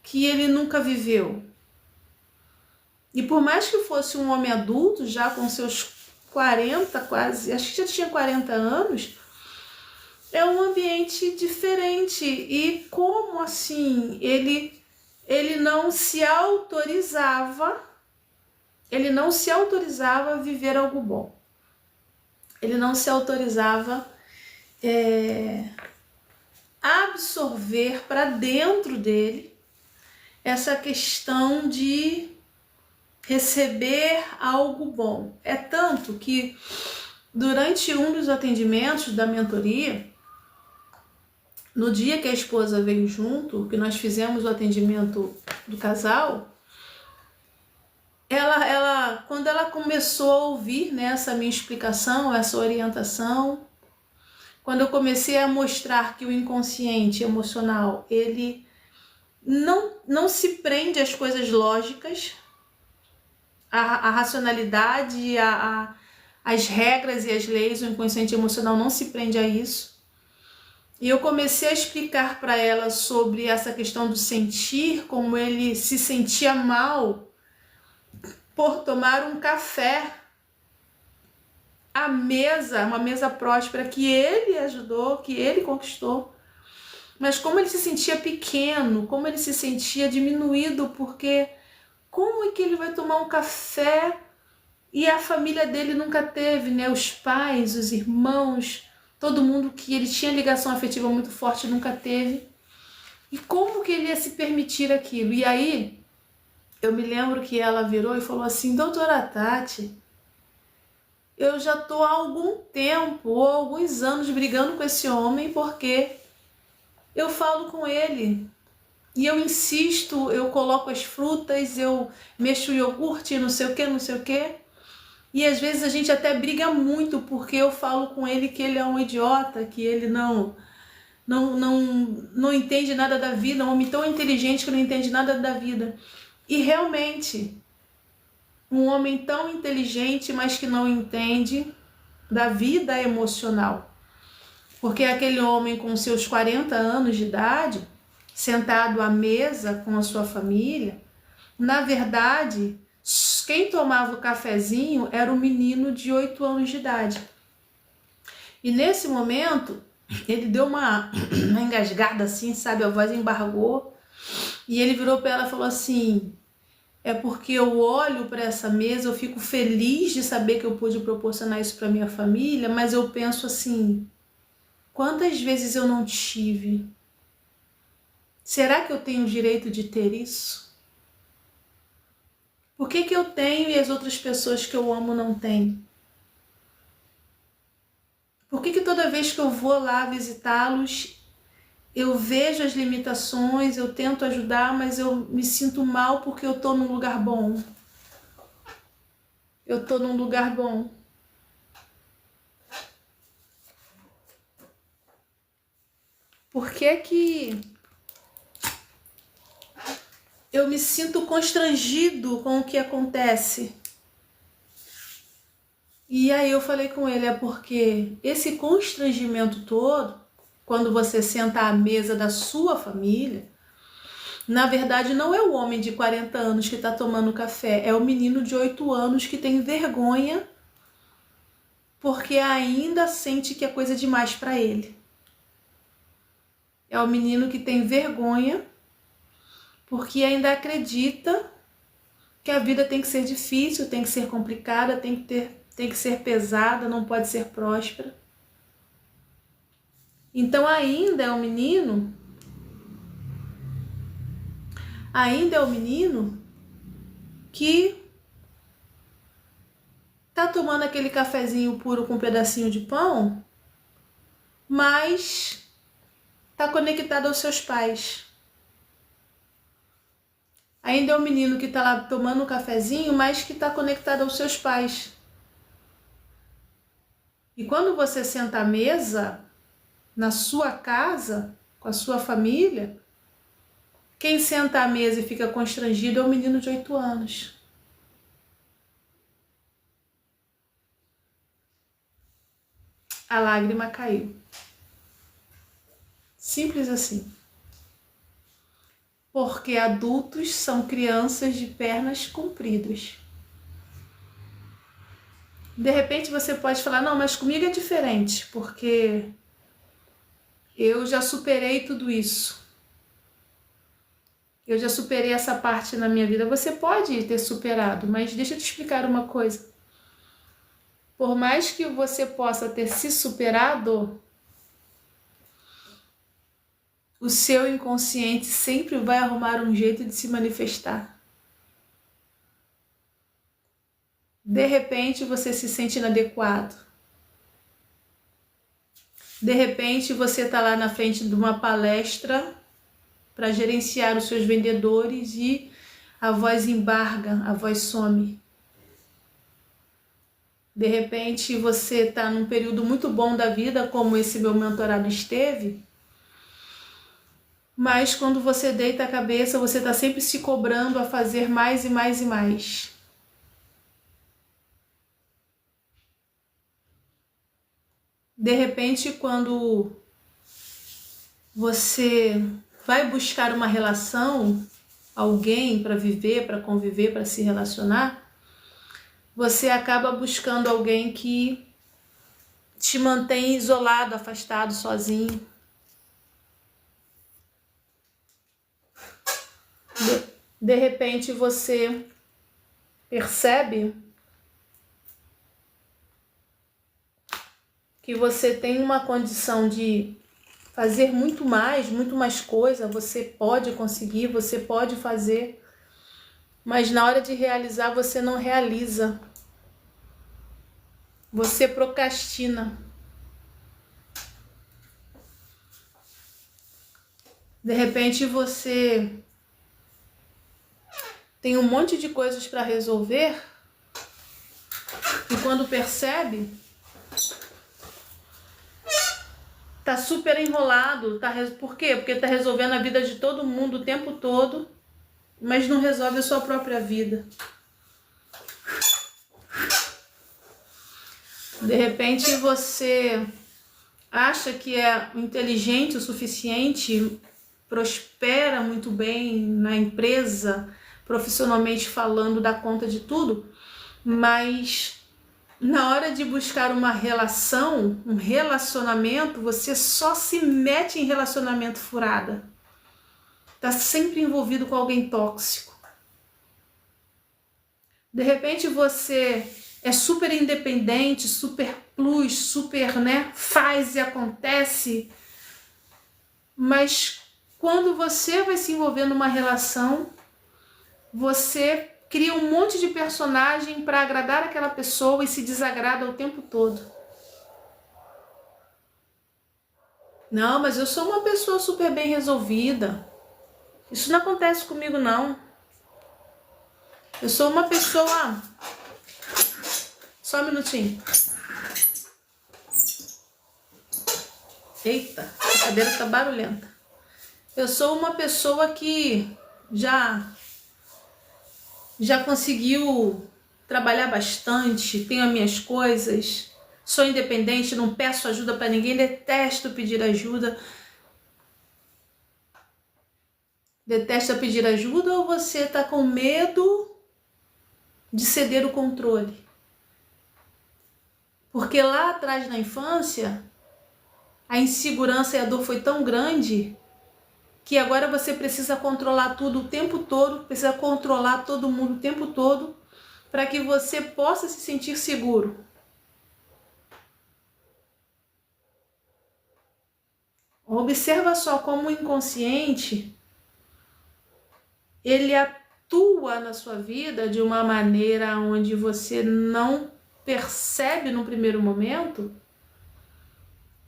que ele nunca viveu. E por mais que fosse um homem adulto, já com seus 40, quase, acho que já tinha 40 anos, é um ambiente diferente. E como assim ele não se autorizava, a viver algo bom. Ele não se autorizava absorver para dentro dele essa questão de receber algo bom. É tanto que durante um dos atendimentos da mentoria, no dia que a esposa veio junto, que nós fizemos o atendimento do casal, quando ela começou a ouvir, né, essa minha explicação, essa orientação, quando eu comecei a mostrar que o inconsciente emocional, ele não se prende às coisas lógicas, a racionalidade, as regras e as leis, o inconsciente emocional não se prende a isso. E eu comecei a explicar para ela sobre essa questão do sentir, como ele se sentia mal por tomar um café à mesa, uma mesa próspera que ele ajudou, que ele conquistou. Mas como ele se sentia pequeno, como ele se sentia diminuído, porque como é que ele vai tomar um café e a família dele nunca teve, né? Os pais, os irmãos, todo mundo que ele tinha ligação afetiva muito forte nunca teve. E como que ele ia se permitir aquilo? E aí, eu me lembro que ela virou e falou assim: doutora Tati, eu já estou há algum tempo, ou alguns anos brigando com esse homem, porque eu falo com ele e eu insisto, eu coloco as frutas, eu mexo o iogurte, não sei o que, não sei o que. E às vezes a gente até briga muito, porque eu falo com ele que ele é um idiota, que ele não entende nada da vida, um homem tão inteligente que não entende nada da vida. E realmente, um homem tão inteligente, mas que não entende da vida emocional. Porque aquele homem com seus 40 anos de idade, sentado à mesa com a sua família, na verdade, quem tomava o cafezinho era um menino de 8 anos de idade. E nesse momento, ele deu uma engasgada assim, sabe? A voz embargou. E ele virou para ela e falou assim: é porque eu olho para essa mesa, eu fico feliz de saber que eu pude proporcionar isso para minha família, mas eu penso assim: quantas vezes eu não tive? Será que eu tenho o direito de ter isso? Por que eu tenho e as outras pessoas que eu amo não têm? Por que toda vez que eu vou lá visitá-los, eu vejo as limitações, eu tento ajudar, mas eu me sinto mal porque eu estou num lugar bom? Eu estou num lugar bom. Por que eu me sinto constrangido com o que acontece? E aí eu falei com ele, é porque esse constrangimento todo, quando você senta à mesa da sua família, Na verdade, não é o homem de 40 anos que está tomando café, é o menino de 8 anos que tem vergonha porque ainda sente que é coisa demais para ele. É o menino que tem vergonha porque ainda acredita que a vida tem que ser difícil, tem que ser complicada, tem que ser pesada, não pode ser próspera. Então ainda é um menino que tá tomando aquele cafezinho puro com um pedacinho de pão, mas tá conectado aos seus pais. Ainda é um menino que tá lá tomando um cafezinho, mas que tá conectado aos seus pais. E quando você senta à mesa, na sua casa, com a sua família, quem senta à mesa e fica constrangido é o menino de 8 anos. A lágrima caiu. Simples assim. Porque adultos são crianças de pernas compridas. De repente você pode falar, não, mas comigo é diferente, porque eu já superei tudo isso. Eu já superei essa parte na minha vida. Você pode ter superado, mas deixa eu te explicar uma coisa. Por mais que você possa ter se superado, o seu inconsciente sempre vai arrumar um jeito de se manifestar. De repente você se sente inadequado. De repente você está lá na frente de uma palestra para gerenciar os seus vendedores e a voz embarga, a voz some. De repente você está num período muito bom da vida, como esse meu mentorado esteve, mas quando você deita a cabeça, você está sempre se cobrando a fazer mais e mais e mais. De repente, quando você vai buscar uma relação, alguém para viver, para conviver, para se relacionar, você acaba buscando alguém que te mantém isolado, afastado, sozinho. De repente você percebe que você tem uma condição de fazer muito mais coisa, você pode conseguir, você pode fazer, mas na hora de realizar você não realiza. Você procrastina. De repente você tem um monte de coisas para resolver e quando percebe, tá super enrolado. Por quê? Porque tá resolvendo a vida de todo mundo o tempo todo, mas não resolve a sua própria vida. De repente você acha que é inteligente o suficiente, prospera muito bem na empresa, profissionalmente falando, dá conta de tudo, mas na hora de buscar uma relação, um relacionamento, você só se mete em relacionamento furada. Tá sempre envolvido com alguém tóxico. De repente você é super independente, super plus, super, faz e acontece. Mas quando você vai se envolver numa relação, você cria um monte de personagem para agradar aquela pessoa e se desagrada o tempo todo. Não, mas eu sou uma pessoa super bem resolvida. Isso não acontece comigo, não. Eu sou uma pessoa... Só um minutinho. Eita, a cadeira tá barulhenta. Eu sou uma pessoa que já conseguiu trabalhar bastante, tenho as minhas coisas, sou independente, não peço ajuda para ninguém, detesto pedir ajuda. Detesta pedir ajuda ou você está com medo de ceder o controle? Porque lá atrás na infância, a insegurança e a dor foi tão grande que agora você precisa controlar tudo o tempo todo, precisa controlar todo mundo o tempo todo para que você possa se sentir seguro. Observa só como o inconsciente ele atua na sua vida de uma maneira onde você não percebe no primeiro momento,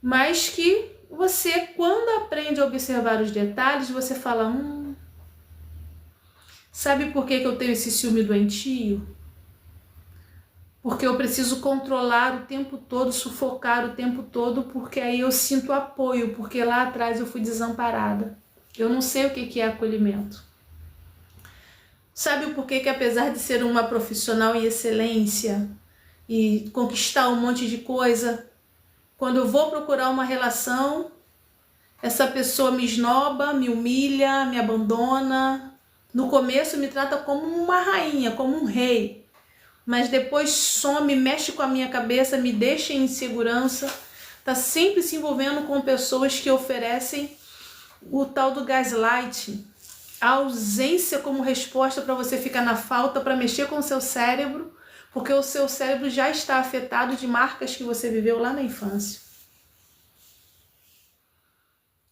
mas que você, quando aprende a observar os detalhes, você fala, sabe por que eu tenho esse ciúme doentio? Porque eu preciso controlar o tempo todo, sufocar o tempo todo, porque aí eu sinto apoio, porque lá atrás eu fui desamparada. Eu não sei o que é acolhimento. Sabe por que apesar de ser uma profissional em excelência e conquistar um monte de coisa, quando eu vou procurar uma relação, essa pessoa me esnoba, me humilha, me abandona. No começo me trata como uma rainha, como um rei. Mas depois some, mexe com a minha cabeça, me deixa em insegurança. Tá sempre se envolvendo com pessoas que oferecem o tal do gaslight. A ausência como resposta para você ficar na falta, para mexer com o seu cérebro, porque o seu cérebro já está afetado de marcas que você viveu lá na infância.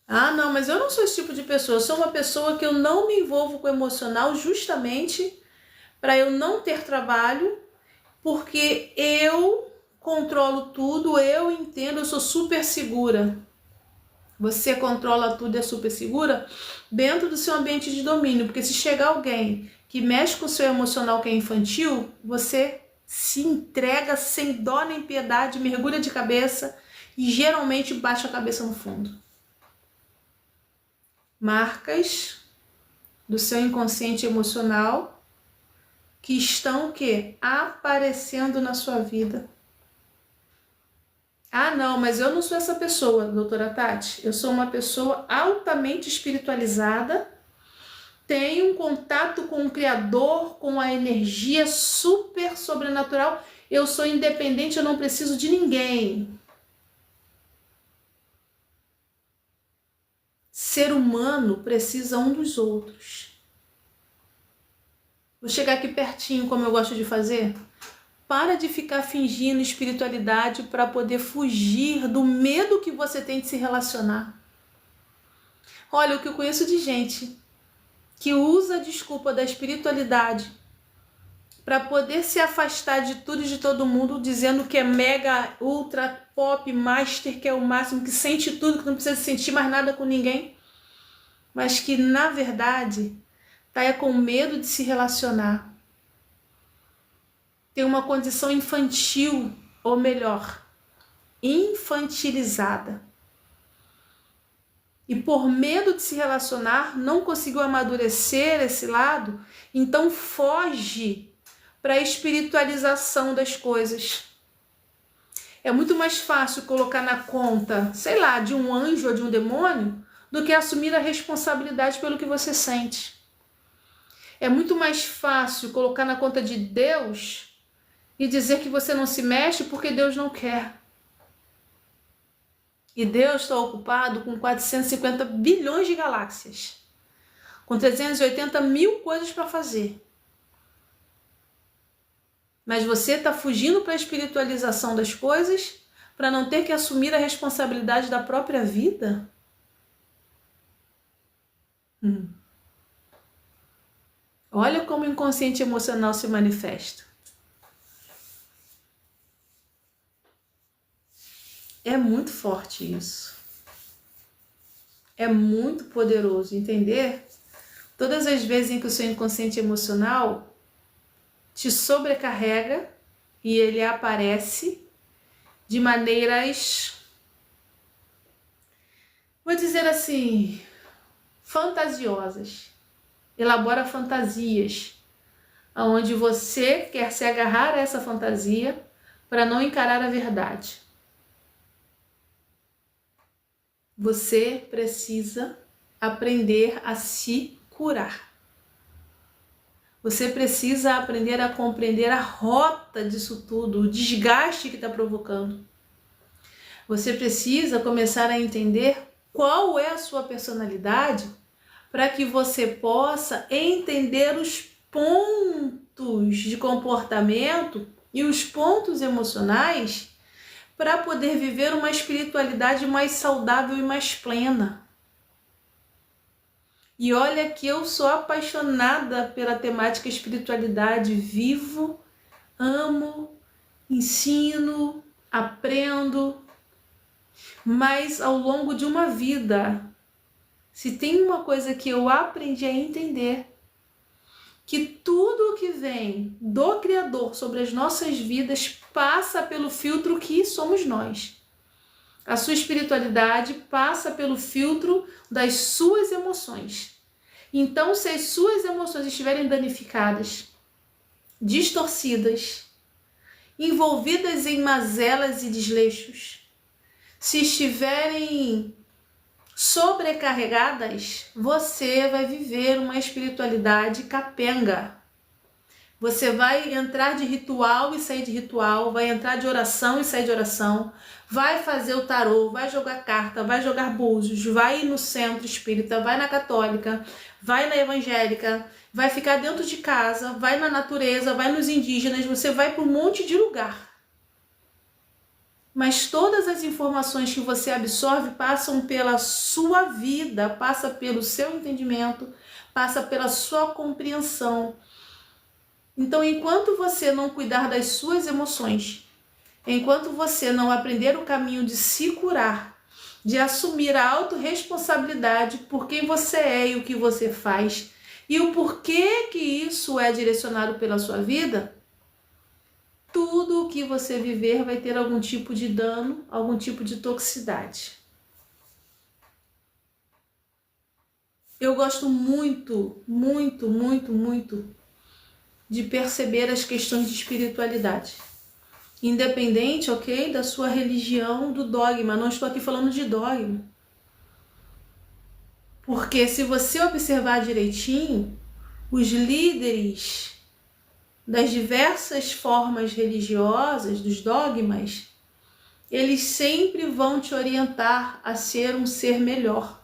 Ah, não, mas eu não sou esse tipo de pessoa. Eu sou uma pessoa que eu não me envolvo com o emocional justamente para eu não ter trabalho, porque eu controlo tudo, eu entendo, eu sou super segura. Você controla tudo e é super segura dentro do seu ambiente de domínio, porque se chegar alguém que mexe com o seu emocional que é infantil, você se entrega sem dó nem piedade, mergulha de cabeça e geralmente bate a cabeça no fundo. Marcas do seu inconsciente emocional que estão o quê? Aparecendo na sua vida. Ah, não, mas eu não sou essa pessoa, doutora Tati. Eu sou uma pessoa altamente espiritualizada, tenho um contato com o Criador, com a energia super sobrenatural. Eu sou independente, eu não preciso de ninguém. Ser humano precisa um dos outros. Vou chegar aqui pertinho, como eu gosto de fazer. Para de ficar fingindo espiritualidade para poder fugir do medo que você tem de se relacionar. Olha, o que eu conheço de gente que usa a desculpa da espiritualidade para poder se afastar de tudo e de todo mundo, dizendo que é mega, ultra, pop, master, que é o máximo, que sente tudo, que não precisa sentir mais nada com ninguém, mas que na verdade está com medo de se relacionar. Tem uma condição infantil, ou melhor, infantilizada. E por medo de se relacionar, não conseguiu amadurecer esse lado, então foge para a espiritualização das coisas. É muito mais fácil colocar na conta, sei lá, de um anjo ou de um demônio, do que assumir a responsabilidade pelo que você sente. É muito mais fácil colocar na conta de Deus e dizer que você não se mexe porque Deus não quer. E Deus está ocupado com 450 bilhões de galáxias, com 380 mil coisas para fazer. Mas você está fugindo para a espiritualização das coisas para não ter que assumir a responsabilidade da própria vida? Olha como o inconsciente emocional se manifesta. É muito forte isso. É muito poderoso entender todas as vezes em que o seu inconsciente emocional te sobrecarrega e ele aparece de maneiras, vou dizer assim, fantasiosas. Elabora fantasias, onde você quer se agarrar a essa fantasia para não encarar a verdade. Você precisa aprender a se curar. Você precisa aprender a compreender a rota disso tudo, o desgaste que está provocando. Você precisa começar a entender qual é a sua personalidade para que você possa entender os pontos de comportamento e os pontos emocionais para poder viver uma espiritualidade mais saudável e mais plena. E olha que eu sou apaixonada pela temática espiritualidade, vivo, amo, ensino, aprendo, mas ao longo de uma vida, se tem uma coisa que eu aprendi a entender, que tudo que vem do Criador sobre as nossas vidas passa pelo filtro que somos nós. A sua espiritualidade passa pelo filtro das suas emoções. Então, se as suas emoções estiverem danificadas, distorcidas, envolvidas em mazelas e desleixos, se estiverem sobrecarregadas, você vai viver uma espiritualidade capenga. Você vai entrar de ritual e sair de ritual, vai entrar de oração e sair de oração, vai fazer o tarô, vai jogar carta, vai jogar búzios, vai no centro espírita, vai na católica, vai na evangélica, vai ficar dentro de casa, vai na natureza, vai nos indígenas, você vai para um monte de lugar. Mas todas as informações que você absorve passam pela sua vida, passa pelo seu entendimento, passa pela sua compreensão. Então, enquanto você não cuidar das suas emoções, enquanto você não aprender o caminho de se curar, de assumir a autorresponsabilidade por quem você é e o que você faz, e o porquê que isso é direcionado pela sua vida, tudo o que você viver vai ter algum tipo de dano, algum tipo de toxicidade. Eu gosto muito, muito, muito, muito de perceber as questões de espiritualidade. Independente, ok, da sua religião, do dogma. Não estou aqui falando de dogma. Porque se você observar direitinho, os líderes das diversas formas religiosas, dos dogmas, eles sempre vão te orientar a ser um ser melhor.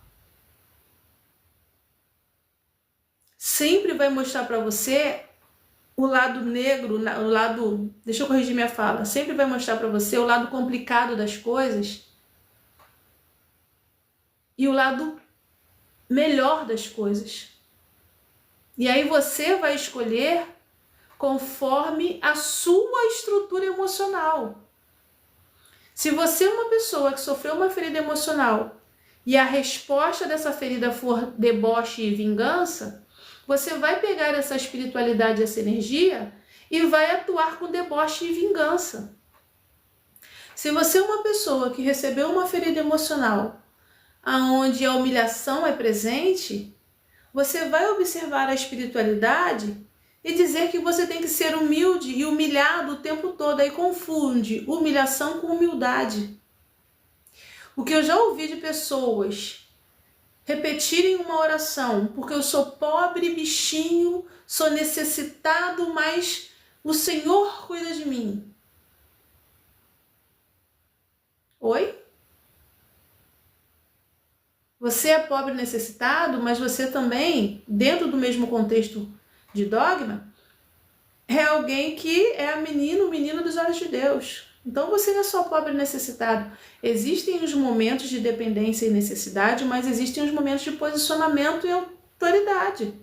Sempre vai mostrar para você o lado negro, o lado, deixa eu corrigir minha fala, sempre vai mostrar para você o lado complicado das coisas e o lado melhor das coisas. E aí você vai escolher conforme a sua estrutura emocional. Se você é uma pessoa que sofreu uma ferida emocional e a resposta dessa ferida for deboche e vingança, você vai pegar essa espiritualidade, essa energia e vai atuar com deboche e vingança. Se você é uma pessoa que recebeu uma ferida emocional onde a humilhação é presente, você vai observar a espiritualidade e dizer que você tem que ser humilde e humilhado o tempo todo. Aí confunde humilhação com humildade. O que eu já ouvi de pessoas repetirem uma oração, porque eu sou pobre, bichinho, sou necessitado, mas o Senhor cuida de mim. Oi? Você é pobre e necessitado, mas você também, dentro do mesmo contexto de dogma, é alguém que é o menino dos olhos de Deus. Então você não é só pobre e necessitado. Existem os momentos de dependência e necessidade, mas existem os momentos de posicionamento e autoridade.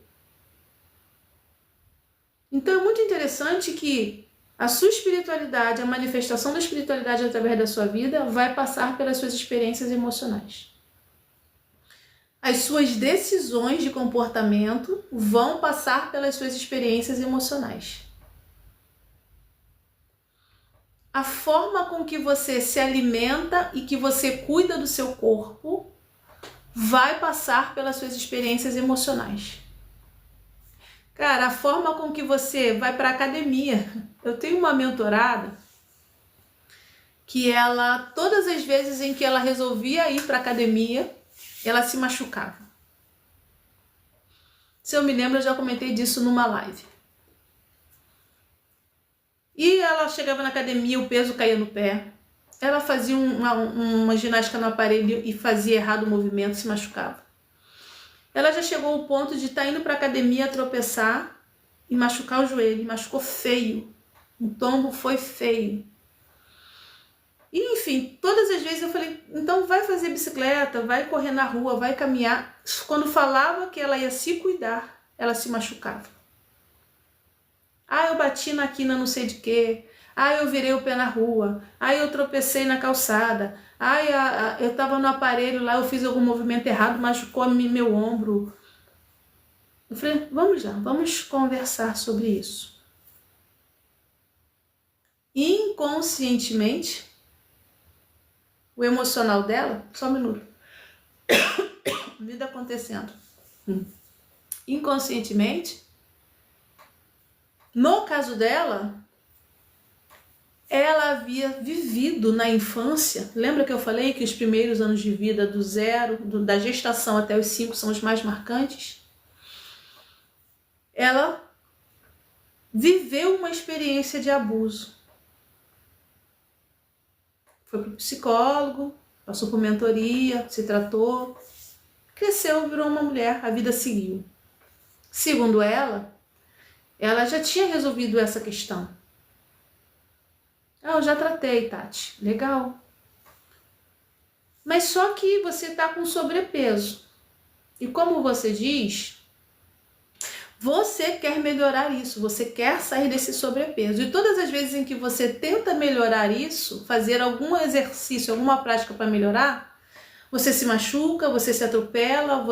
Então é muito interessante que a sua espiritualidade, a manifestação da espiritualidade através da sua vida vai passar pelas suas experiências emocionais. As suas decisões de comportamento vão passar pelas suas experiências emocionais. A forma com que você se alimenta e que você cuida do seu corpo vai passar pelas suas experiências emocionais. Cara, a forma com que você vai para a academia. Eu tenho uma mentorada que ela, todas as vezes em que ela resolvia ir para a academia, ela se machucava. Se eu me lembro, eu já comentei disso numa live. E ela chegava na academia, o peso caía no pé. Ela fazia uma ginástica no aparelho e fazia errado o movimento, se machucava. Ela já chegou ao ponto de estar indo para a academia, tropeçar e machucar o joelho. Machucou feio. O tombo foi feio. E, enfim, todas as vezes eu falei, então vai fazer bicicleta, vai correr na rua, vai caminhar. Quando falava que ela ia se cuidar, ela se machucava. Ah, eu bati na quina não sei de quê. Ah, eu virei o pé na rua. Ah, eu tropecei na calçada. Ah, eu tava no aparelho lá, eu fiz algum movimento errado, machucou meu ombro. Eu falei, vamos lá, vamos conversar sobre isso. Inconscientemente, o emocional dela, só um minuto, vida acontecendo. Inconscientemente, no caso dela, ela havia vivido na infância. Lembra que eu falei que os primeiros anos de vida do zero, da gestação até os 5 são os mais marcantes? Ela viveu uma experiência de abuso. Foi para o psicólogo, passou por mentoria, se tratou, cresceu, virou uma mulher, a vida seguiu. Segundo ela já tinha resolvido essa questão. Ah, eu já tratei, Tati. Legal. Mas só que você está com sobrepeso. E como você diz, você quer melhorar isso, você quer sair desse sobrepeso. E todas as vezes em que você tenta melhorar isso, fazer algum exercício, alguma prática para melhorar, você se machuca, você se atropela,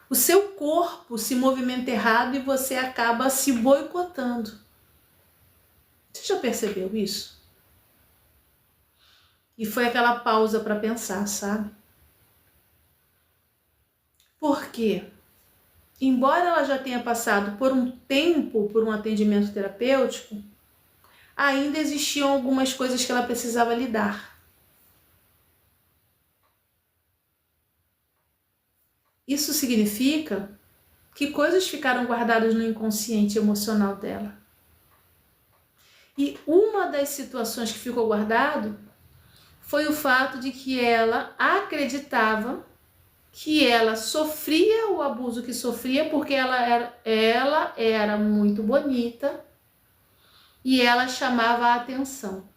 o seu corpo se movimenta errado e você acaba se boicotando. Você já percebeu isso? E foi aquela pausa para pensar, sabe? Por quê? Embora ela já tenha passado por um tempo por um atendimento terapêutico, ainda existiam algumas coisas que ela precisava lidar. Isso significa que coisas ficaram guardadas no inconsciente emocional dela. E uma das situações que ficou guardado foi o fato de que ela acreditava que ela sofria o abuso que sofria porque ela era muito bonita e ela chamava a atenção.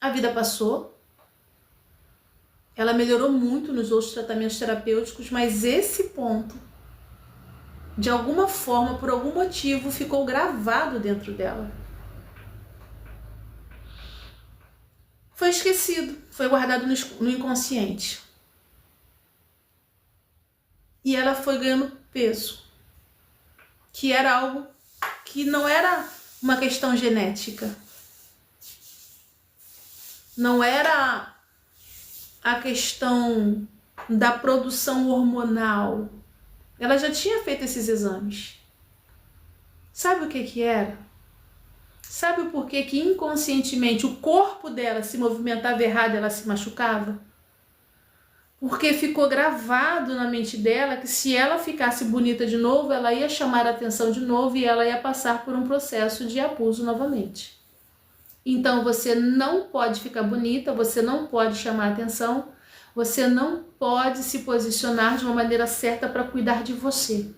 A vida passou, ela melhorou muito nos outros tratamentos terapêuticos, mas esse ponto, de alguma forma, por algum motivo, ficou gravado dentro dela. Foi esquecido, foi guardado no inconsciente. E ela foi ganhando peso, que era algo que não era uma questão genética. Não era a questão da produção hormonal. Ela já tinha feito esses exames. Sabe o que era? Sabe o porquê que inconscientemente o corpo dela se movimentava errado e ela se machucava? Porque ficou gravado na mente dela que se ela ficasse bonita de novo, ela ia chamar a atenção de novo e ela ia passar por um processo de abuso novamente. Então você não pode ficar bonita, você não pode chamar a atenção, você não pode se posicionar de uma maneira certa para cuidar de você.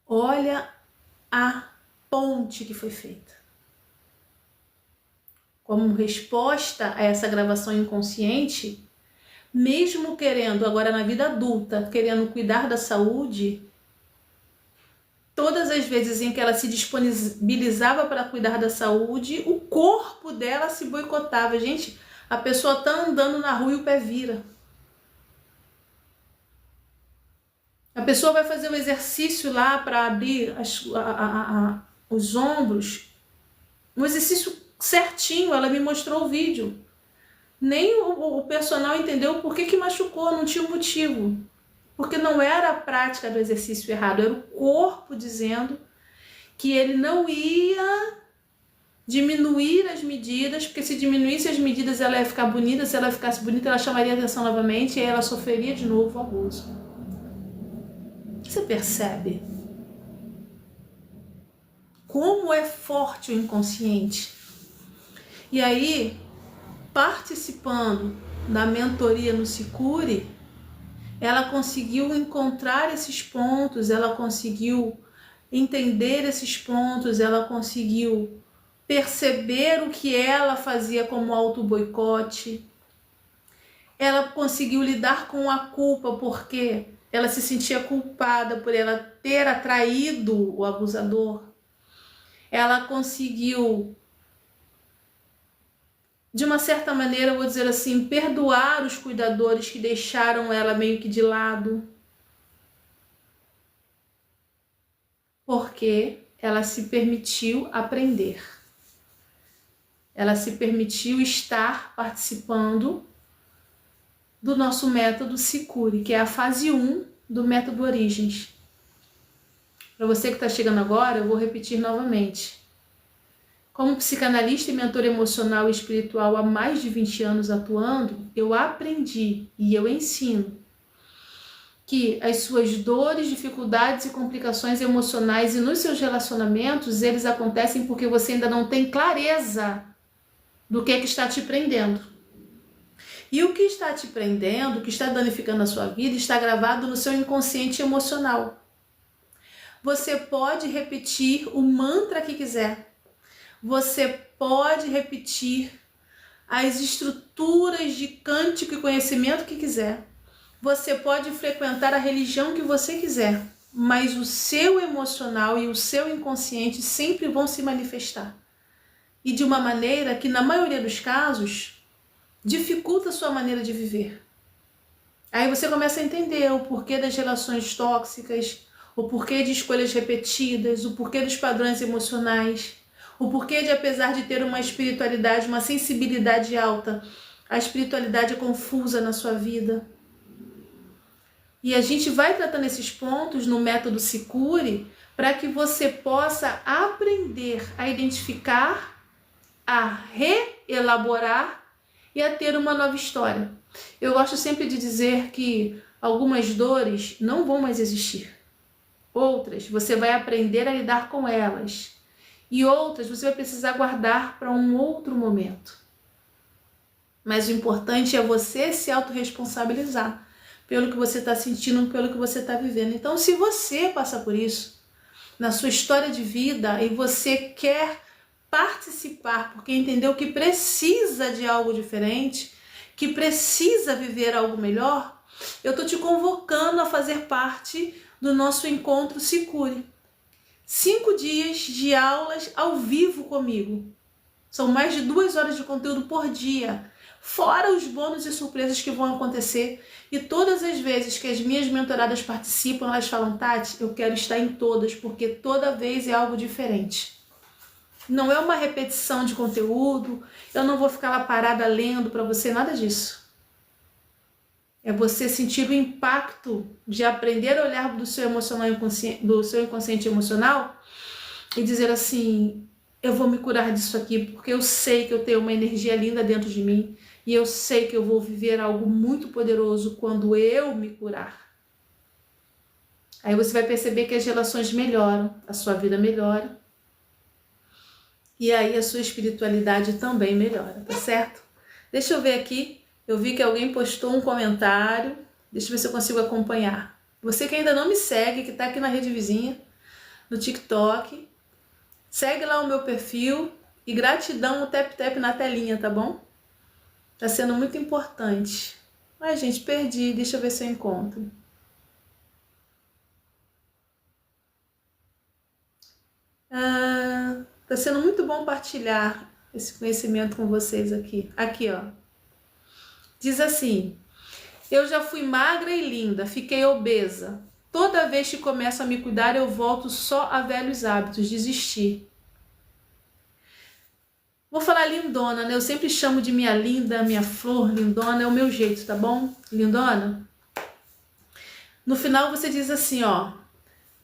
Olha a ponte que foi feita. Como resposta a essa gravação inconsciente, mesmo querendo, agora na vida adulta, querendo cuidar da saúde, todas as vezes em que ela se disponibilizava para cuidar da saúde, o corpo dela se boicotava. Gente, a pessoa tá andando na rua e o pé vira. A pessoa vai fazer o exercício lá para abrir os ombros, um exercício certinho, ela me mostrou o vídeo. Nem o personal entendeu por que machucou, não tinha motivo. Porque não era a prática do exercício errado, era o corpo dizendo que ele não ia diminuir as medidas, porque se diminuísse as medidas ela ia ficar bonita, se ela ficasse bonita ela chamaria atenção novamente e aí ela sofreria de novo o abuso. Você percebe como é forte o inconsciente? E aí, participando da mentoria no Se Cure, ela conseguiu encontrar esses pontos, ela conseguiu entender esses pontos, ela conseguiu perceber o que ela fazia como auto-boicote, ela conseguiu lidar com a culpa porque ela se sentia culpada por ela ter atraído o abusador, ela conseguiu, de uma certa maneira, eu vou dizer assim, perdoar os cuidadores que deixaram ela meio que de lado, porque ela se permitiu aprender. Ela se permitiu estar participando do nosso método Se Cure, que é a fase 1 do método Origens. Para você que está chegando agora, eu vou repetir novamente. Como psicanalista e mentor emocional e espiritual há mais de 20 anos atuando, eu aprendi e eu ensino que as suas dores, dificuldades e complicações emocionais e nos seus relacionamentos, eles acontecem porque você ainda não tem clareza do que está te prendendo. E o que está te prendendo, o que está danificando a sua vida, está gravado no seu inconsciente emocional. Você pode repetir o mantra que quiser. Você pode repetir as estruturas de cântico e conhecimento que quiser. Você pode frequentar a religião que você quiser, mas o seu emocional e o seu inconsciente sempre vão se manifestar. E de uma maneira que, na maioria dos casos, dificulta a sua maneira de viver. Aí você começa a entender o porquê das relações tóxicas, o porquê de escolhas repetidas, o porquê dos padrões emocionais, o porquê de, apesar de ter uma espiritualidade, uma sensibilidade alta, a espiritualidade é confusa na sua vida. E a gente vai tratando esses pontos no método Se Cure para que você possa aprender a identificar, a reelaborar e a ter uma nova história. Eu gosto sempre de dizer que algumas dores não vão mais existir. Outras, você vai aprender a lidar com elas. E outras, você vai precisar guardar para um outro momento. Mas o importante é você se autorresponsabilizar pelo que você está sentindo, pelo que você está vivendo. Então, se você passa por isso na sua história de vida e você quer participar porque entendeu que precisa de algo diferente, que precisa viver algo melhor, eu estou te convocando a fazer parte do nosso encontro Se Cure. 5 dias de aulas ao vivo comigo. São mais de 2 horas de conteúdo por dia, fora os bônus e surpresas que vão acontecer. E todas as vezes que as minhas mentoradas participam, elas falam: Tati, eu quero estar em todas, porque toda vez é algo diferente. Não é uma repetição de conteúdo, eu não vou ficar lá parada lendo para você, nada disso. É você sentir o impacto de aprender a olhar do seu inconsciente emocional e dizer assim: eu vou me curar disso aqui, porque eu sei que eu tenho uma energia linda dentro de mim e eu sei que eu vou viver algo muito poderoso quando eu me curar. Aí você vai perceber que as relações melhoram, a sua vida melhora e aí a sua espiritualidade também melhora, tá certo? Deixa eu ver aqui, eu vi que alguém postou um comentário, deixa eu ver se eu consigo acompanhar. Você que ainda não me segue, que tá aqui na Rede Vizinha, no TikTok, segue lá o meu perfil e gratidão o tap-tap na telinha, tá bom? Tá sendo muito importante. Ai, gente, perdi. Deixa eu ver se eu encontro. Tá sendo muito bom partilhar esse conhecimento com vocês aqui. Aqui, ó. Diz assim: eu já fui magra e linda, fiquei obesa. Toda vez que começo a me cuidar, eu volto só a velhos hábitos, desistir. Vou falar lindona, né? Eu sempre chamo de minha linda, minha flor, lindona, é o meu jeito, tá bom? Lindona? No final você diz assim, ó: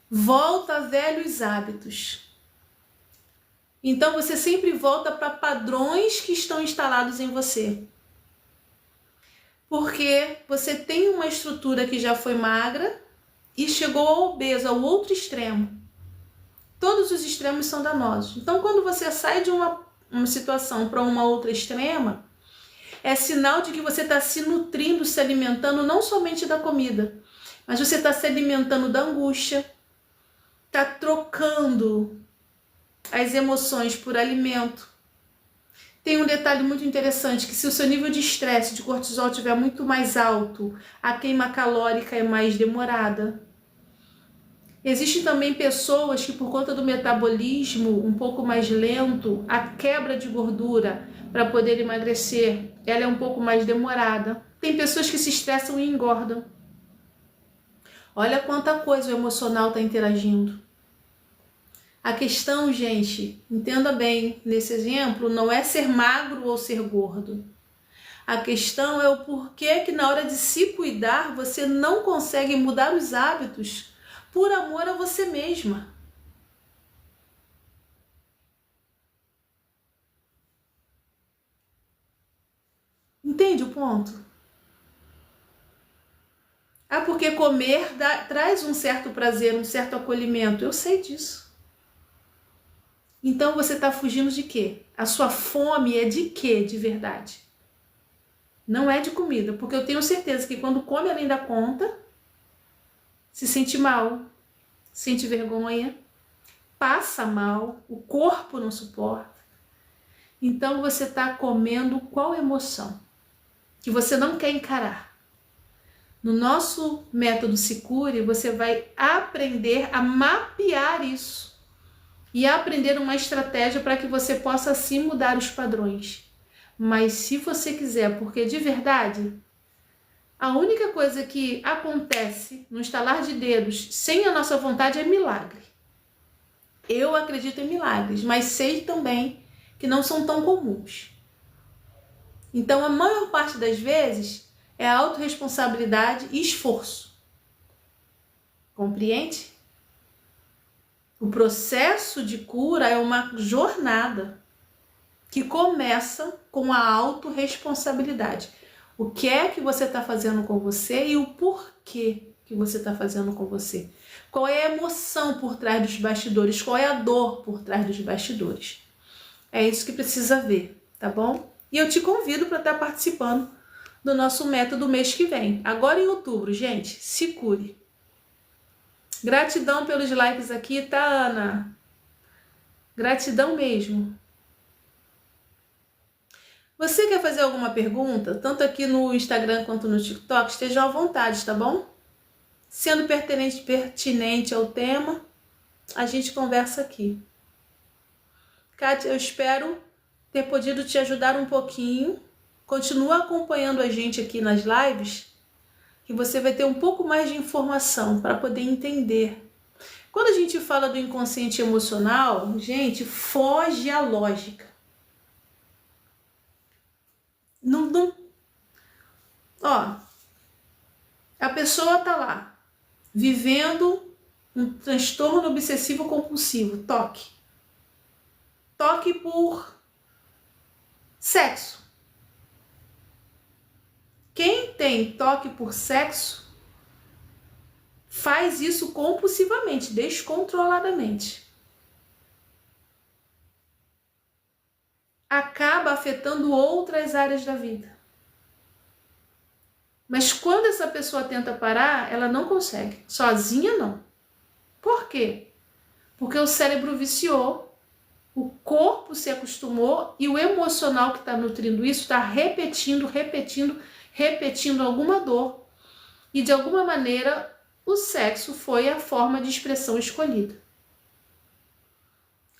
volta a velhos hábitos. Então você sempre volta para padrões que estão instalados em você. Porque você tem uma estrutura que já foi magra e chegou ao obeso, ao outro extremo. Todos os extremos são danosos. Então quando você sai de uma situação para uma outra extrema, é sinal de que você está se nutrindo, se alimentando não somente da comida, mas você está se alimentando da angústia, está trocando as emoções por alimento. Tem um detalhe muito interessante, que se o seu nível de estresse, de cortisol estiver muito mais alto, a queima calórica é mais demorada. Existem também pessoas que, por conta do metabolismo um pouco mais lento, a quebra de gordura para poder emagrecer, ela é um pouco mais demorada. Tem pessoas que se estressam e engordam. Olha quanta coisa o emocional está interagindo. A questão, gente, entenda bem, nesse exemplo, não é ser magro ou ser gordo. A questão é o porquê que na hora de se cuidar, você não consegue mudar os hábitos por amor a você mesma. Entende o ponto? Ah, porque comer traz um certo prazer, um certo acolhimento. Eu sei disso. Então você está fugindo de quê? A sua fome é de quê, de verdade? Não é de comida, porque eu tenho certeza que quando come além da conta, se sente mal, sente vergonha, passa mal, o corpo não suporta. Então você está comendo qual emoção que você não quer encarar? No nosso método Se Cure, você vai aprender a mapear isso e aprender uma estratégia para que você possa assim mudar os padrões. Mas se você quiser, porque de verdade, a única coisa que acontece no estalar de dedos sem a nossa vontade é milagre. Eu acredito em milagres, mas sei também que não são tão comuns. Então, a maior parte das vezes é autorresponsabilidade e esforço. Compreende? O processo de cura é uma jornada que começa com a autorresponsabilidade. O que é que você está fazendo com você e o porquê que você está fazendo com você. Qual é a emoção por trás dos bastidores, qual é a dor por trás dos bastidores. É isso que precisa ver, tá bom? E eu te convido para estar participando do nosso método mês que vem. Agora em outubro, gente, se cure. Gratidão pelos likes aqui, tá, Ana? Gratidão mesmo. Você quer fazer alguma pergunta, tanto aqui no Instagram quanto no TikTok, esteja à vontade, tá bom? Sendo pertinente ao tema, a gente conversa aqui. Kátia, eu espero ter podido te ajudar um pouquinho. Continua acompanhando a gente aqui nas lives, que você vai ter um pouco mais de informação para poder entender. Quando a gente fala do inconsciente emocional, gente, foge à lógica. Ó, a pessoa tá lá, vivendo um transtorno obsessivo compulsivo, toque. Toque por sexo. Quem tem toque por sexo faz isso compulsivamente, descontroladamente. Acaba afetando outras áreas da vida. Mas quando essa pessoa tenta parar, ela não consegue. Sozinha, não. Por quê? Porque o cérebro viciou, o corpo se acostumou e o emocional que está nutrindo isso está repetindo alguma dor. E de alguma maneira, o sexo foi a forma de expressão escolhida.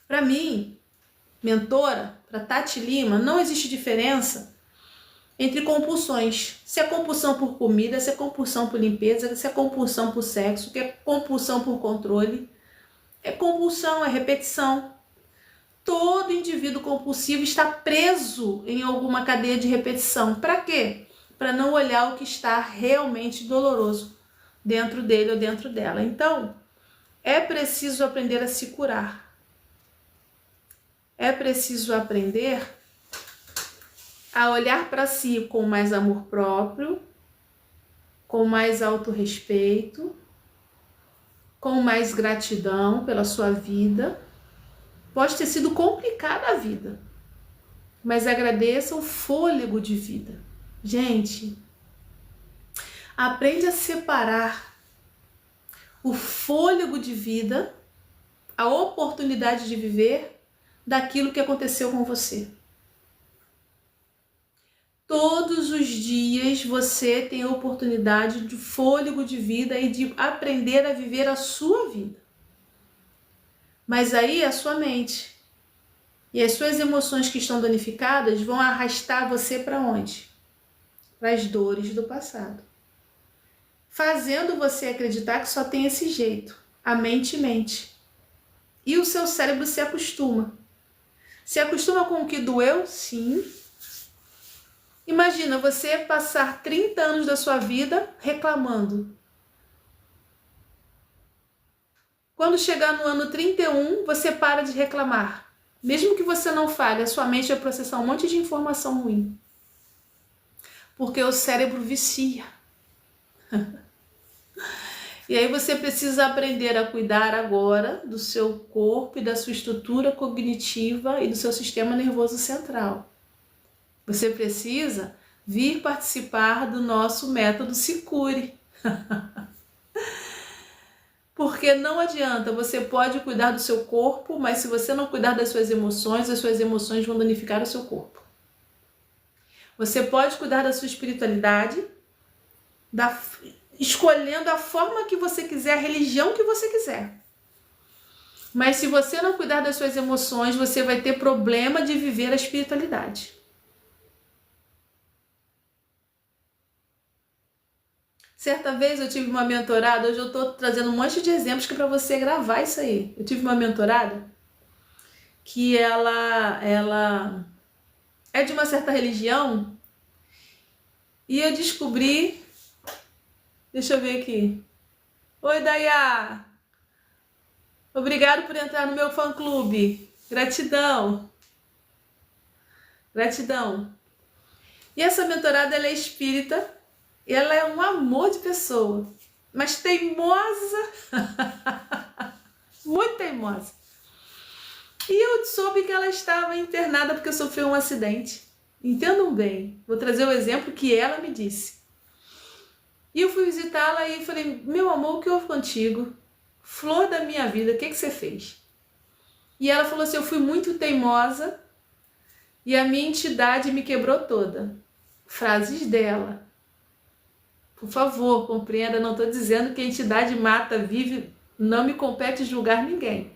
Para mim, mentora, para Tati Lima, não existe diferença entre compulsões. Se é compulsão por comida, se é compulsão por limpeza, se é compulsão por sexo, se é compulsão por controle. É compulsão, é repetição. Todo indivíduo compulsivo está preso em alguma cadeia de repetição. Para quê? Para não olhar o que está realmente doloroso dentro dele ou dentro dela. Então, é preciso aprender a se curar. é preciso aprender a olhar para si com mais amor próprio, com mais autorrespeito, com mais gratidão pela sua vida. Pode ter sido complicada a vida, mas agradeça o fôlego de vida. Gente, aprende a separar o fôlego de vida, a oportunidade de viver, daquilo que aconteceu com você. Todos os dias você tem a oportunidade de fôlego de vida e de aprender a viver a sua vida. Mas aí a sua mente e as suas emoções que estão danificadas vão arrastar você para onde? Para as dores do passado. Fazendo você acreditar que só tem esse jeito. A mente mente. E o seu cérebro se acostuma. Se acostuma com o que doeu? Sim. Imagina você passar 30 anos da sua vida reclamando. Quando chegar no ano 31, você para de reclamar. Mesmo que você não fale, a sua mente vai processar um monte de informação ruim. Porque o cérebro vicia. E aí você precisa aprender a cuidar agora do seu corpo e da sua estrutura cognitiva e do seu sistema nervoso central. Você precisa vir participar do nosso método Se Cure. Porque não adianta, você pode cuidar do seu corpo, mas se você não cuidar das suas emoções, as suas emoções vão danificar o seu corpo. Você pode cuidar da sua espiritualidade, escolhendo a forma que você quiser, a religião que você quiser. Mas se você não cuidar das suas emoções, você vai ter problema de viver a espiritualidade. Certa vez eu tive uma mentorada, hoje eu estou trazendo um monte de exemplos que é para você gravar isso aí. Eu tive uma mentorada que ela é de uma certa religião e eu descobri... Deixa eu ver aqui. Oi, Dayá! Obrigado por entrar no meu fã-clube. Gratidão. Gratidão. E essa mentorada, ela é espírita. Ela é um amor de pessoa, mas teimosa, muito teimosa. E eu soube que ela estava internada porque sofreu um acidente. Entendam bem, vou trazer o exemplo que ela me disse. E eu fui visitá-la e falei, meu amor, o que houve contigo? Flor da minha vida, o que você fez? E ela falou assim, eu fui muito teimosa e a minha entidade me quebrou toda. Frases dela. Por favor, compreenda, não estou dizendo que a entidade mata, vive, não me compete julgar ninguém.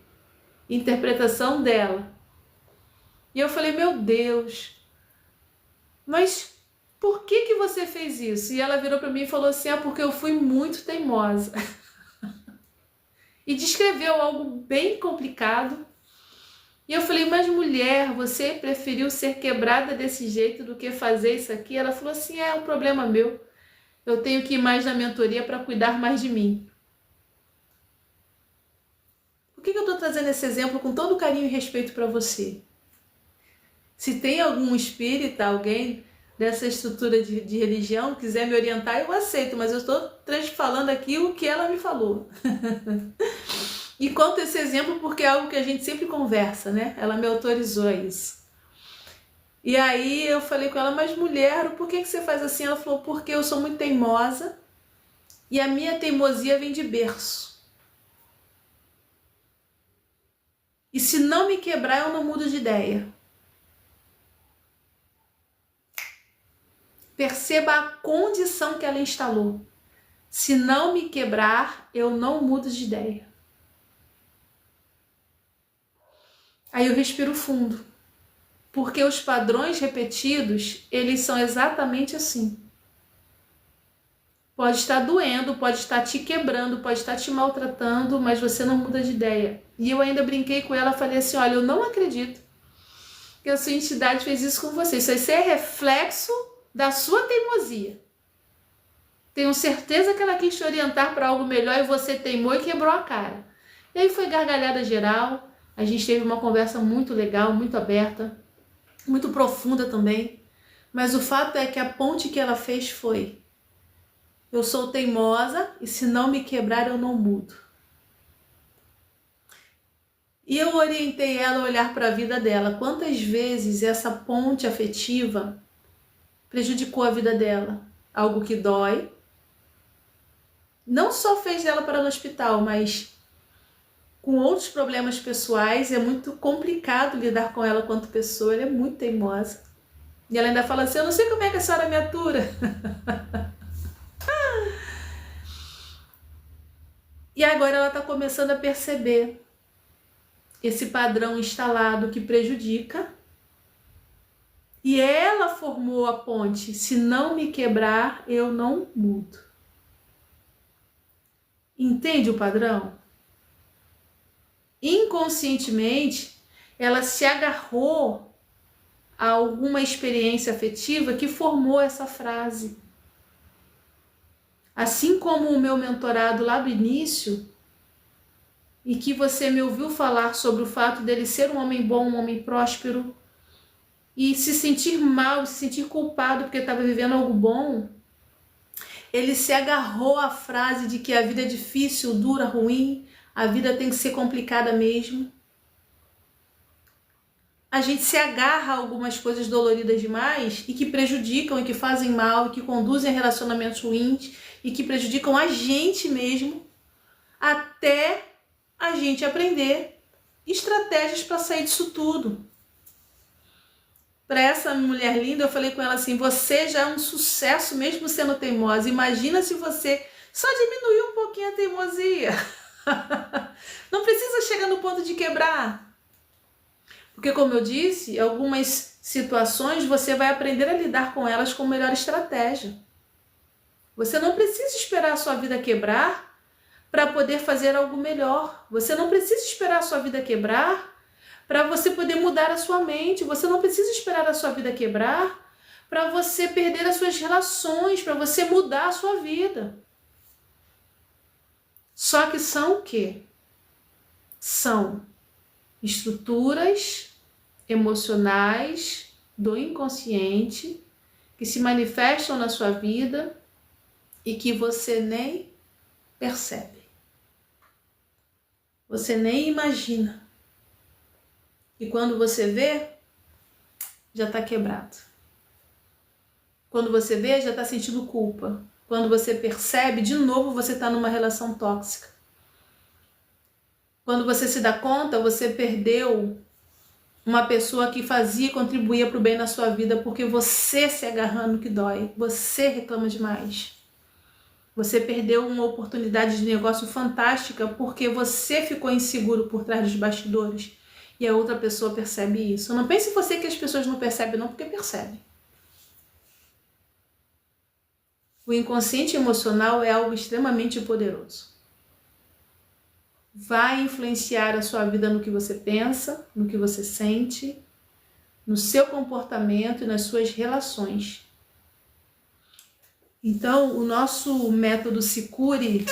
Interpretação dela. E eu falei, meu Deus, mas por que você fez isso? E ela virou para mim e falou assim, porque eu fui muito teimosa. E descreveu algo bem complicado. E eu falei, mas mulher, você preferiu ser quebrada desse jeito do que fazer isso aqui? Ela falou assim, é um problema meu. Eu tenho que ir mais na mentoria para cuidar mais de mim. Por que eu estou trazendo esse exemplo com todo carinho e respeito para você? Se tem algum espírita, alguém dessa estrutura de religião, quiser me orientar, eu aceito, mas eu estou falando aqui o que ela me falou. E conto esse exemplo porque é algo que a gente sempre conversa, né? Ela me autorizou a isso. E aí eu falei com ela, mas mulher, por que você faz assim? Ela falou, porque eu sou muito teimosa e a minha teimosia vem de berço. E se não me quebrar, eu não mudo de ideia. Perceba a condição que ela instalou. Se não me quebrar, eu não mudo de ideia. Aí eu respiro fundo. Porque os padrões repetidos, eles são exatamente assim. Pode estar doendo, pode estar te quebrando, pode estar te maltratando, mas você não muda de ideia. E eu ainda brinquei com ela, falei assim, olha, eu não acredito que a sua entidade fez isso com você. Isso é reflexo da sua teimosia. Tenho certeza que ela quis te orientar para algo melhor e você teimou e quebrou a cara. E aí foi gargalhada geral, A gente teve uma conversa muito legal, muito aberta, muito profunda também. Mas o fato é que a ponte que ela fez foi: eu sou teimosa e se não me quebrar eu não mudo. E eu orientei ela a olhar para a vida dela. Quantas vezes essa ponte afetiva prejudicou a vida dela? Algo que dói. Não só fez ela parar no hospital, mas com outros problemas pessoais é muito complicado lidar com ela quanto pessoa. Ela é muito teimosa. E ela ainda fala assim: eu não sei como é que a senhora me atura. E agora ela está começando a perceber esse padrão instalado que prejudica. E ela formou a ponte: se não me quebrar, eu não mudo. Entende o padrão? Inconscientemente, ela se agarrou a alguma experiência afetiva que formou essa frase. Assim como o meu mentorado lá do início, e que você me ouviu falar sobre o fato dele ser um homem bom, um homem próspero, e se sentir mal, se sentir culpado porque estava vivendo algo bom, ele se agarrou à frase de que a vida é difícil, dura, ruim, a vida tem que ser complicada mesmo. A gente se agarra a algumas coisas doloridas demais e que prejudicam, e que fazem mal, e que conduzem a relacionamentos ruins, e que prejudicam a gente mesmo, até a gente aprender estratégias para sair disso tudo. Para essa mulher linda, eu falei com ela assim: você já é um sucesso mesmo sendo teimosa. Imagina se você só diminuir um pouquinho a teimosia. Não precisa chegar no ponto de quebrar. Porque, como eu disse, algumas situações você vai aprender a lidar com elas com melhor estratégia. Você não precisa esperar a sua vida quebrar para poder fazer algo melhor. Você não precisa esperar a sua vida quebrar para você poder mudar a sua mente. Você não precisa esperar a sua vida quebrar para você perder as suas relações, para você mudar a sua vida. Só que são o quê? São estruturas emocionais do inconsciente que se manifestam na sua vida e que você nem percebe. Você nem imagina. E quando você vê, já está quebrado. Quando você vê, já está sentindo culpa. Quando você percebe, de novo você está numa relação tóxica. Quando você se dá conta, você perdeu uma pessoa que fazia e contribuía para o bem na sua vida, porque você se agarrando que dói, você reclama demais. Você perdeu uma oportunidade de negócio fantástica porque você ficou inseguro por trás dos bastidores e a outra pessoa percebe isso. Não pense você que as pessoas não percebem, não, porque percebem. O inconsciente emocional é algo extremamente poderoso. Vai influenciar a sua vida no que você pensa, no que você sente, no seu comportamento e nas suas relações. Então, o nosso método Se Cure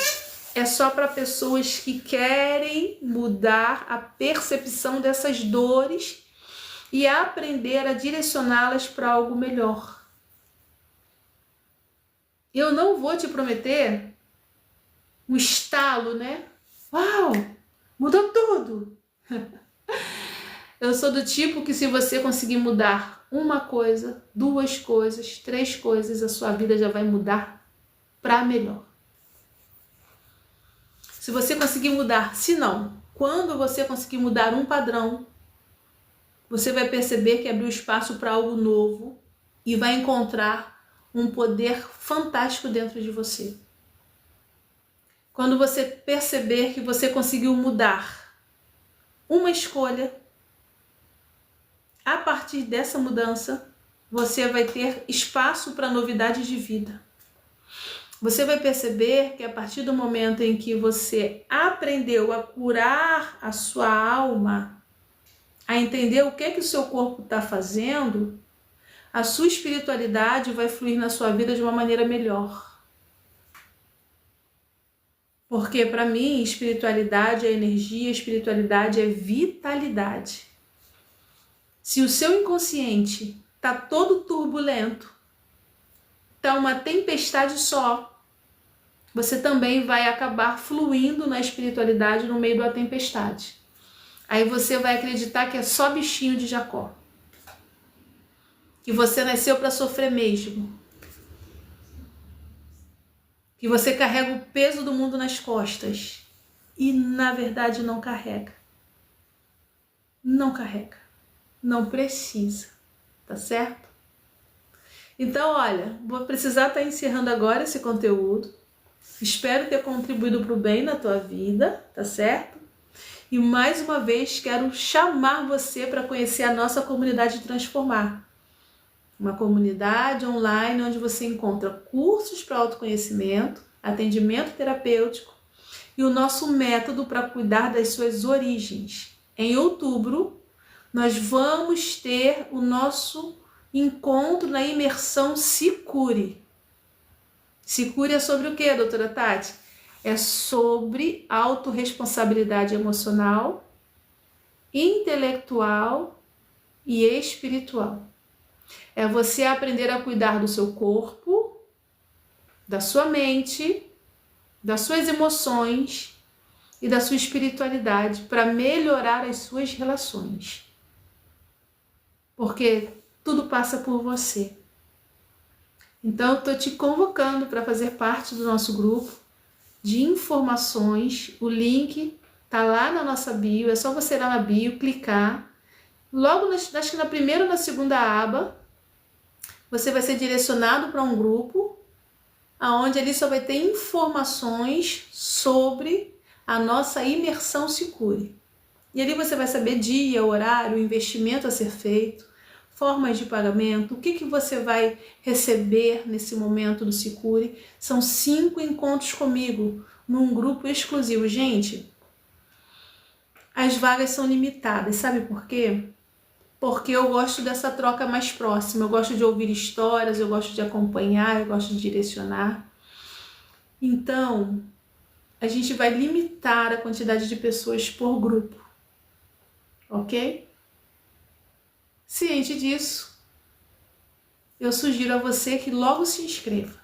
é só para pessoas que querem mudar a percepção dessas dores e aprender a direcioná-las para algo melhor. Eu não vou te prometer um estalo, né? Uau, mudou tudo! Eu sou do tipo que se você conseguir mudar uma coisa, 2 coisas, 3 coisas, a sua vida já vai mudar para melhor. Se você conseguir mudar, se não, quando você conseguir mudar um padrão, você vai perceber que abriu espaço para algo novo e vai encontrar um poder fantástico dentro de você. Quando você perceber que você conseguiu mudar uma escolha, a partir dessa mudança, você vai ter espaço para novidade de vida. Você vai perceber que a partir do momento em que você aprendeu a curar a sua alma, a entender o que o seu corpo está fazendo, a sua espiritualidade vai fluir na sua vida de uma maneira melhor. Porque para mim, espiritualidade é energia, espiritualidade é vitalidade. Se o seu inconsciente está todo turbulento, está uma tempestade só, você também vai acabar fluindo na espiritualidade no meio da tempestade. Aí você vai acreditar que é só bichinho de Jacó. Que você nasceu para sofrer mesmo. Que você carrega o peso do mundo nas costas. E na verdade não carrega. Não carrega. Não precisa. Tá certo? Então, olha, vou precisar estar encerrando agora esse conteúdo. Espero ter contribuído para o bem na tua vida, tá certo? E mais uma vez quero chamar você para conhecer a nossa comunidade Transformar. Uma comunidade online onde você encontra cursos para autoconhecimento, atendimento terapêutico e o nosso método para cuidar das suas origens. Em outubro, nós vamos ter o nosso encontro na imersão Se Cure. Se Cure é sobre o quê, doutora Tati? É sobre autorresponsabilidade emocional, intelectual e espiritual. É você aprender a cuidar do seu corpo, da sua mente, das suas emoções e da sua espiritualidade para melhorar as suas relações. Porque tudo passa por você. Então, eu estou te convocando para fazer parte do nosso grupo de informações. O link está lá na nossa bio, é só você ir lá na bio, clicar. Logo, acho que na primeira ou na segunda aba, você vai ser direcionado para um grupo, onde ali só vai ter informações sobre a nossa imersão Se Cure. E ali você vai saber dia, horário, investimento a ser feito, formas de pagamento, o que você vai receber nesse momento do Se Cure. São 5 encontros comigo, num grupo exclusivo. Gente, as vagas são limitadas, sabe por quê? Porque eu gosto dessa troca mais próxima, eu gosto de ouvir histórias, eu gosto de acompanhar, eu gosto de direcionar. Então, a gente vai limitar a quantidade de pessoas por grupo, ok? Ciente disso, eu sugiro a você que logo se inscreva.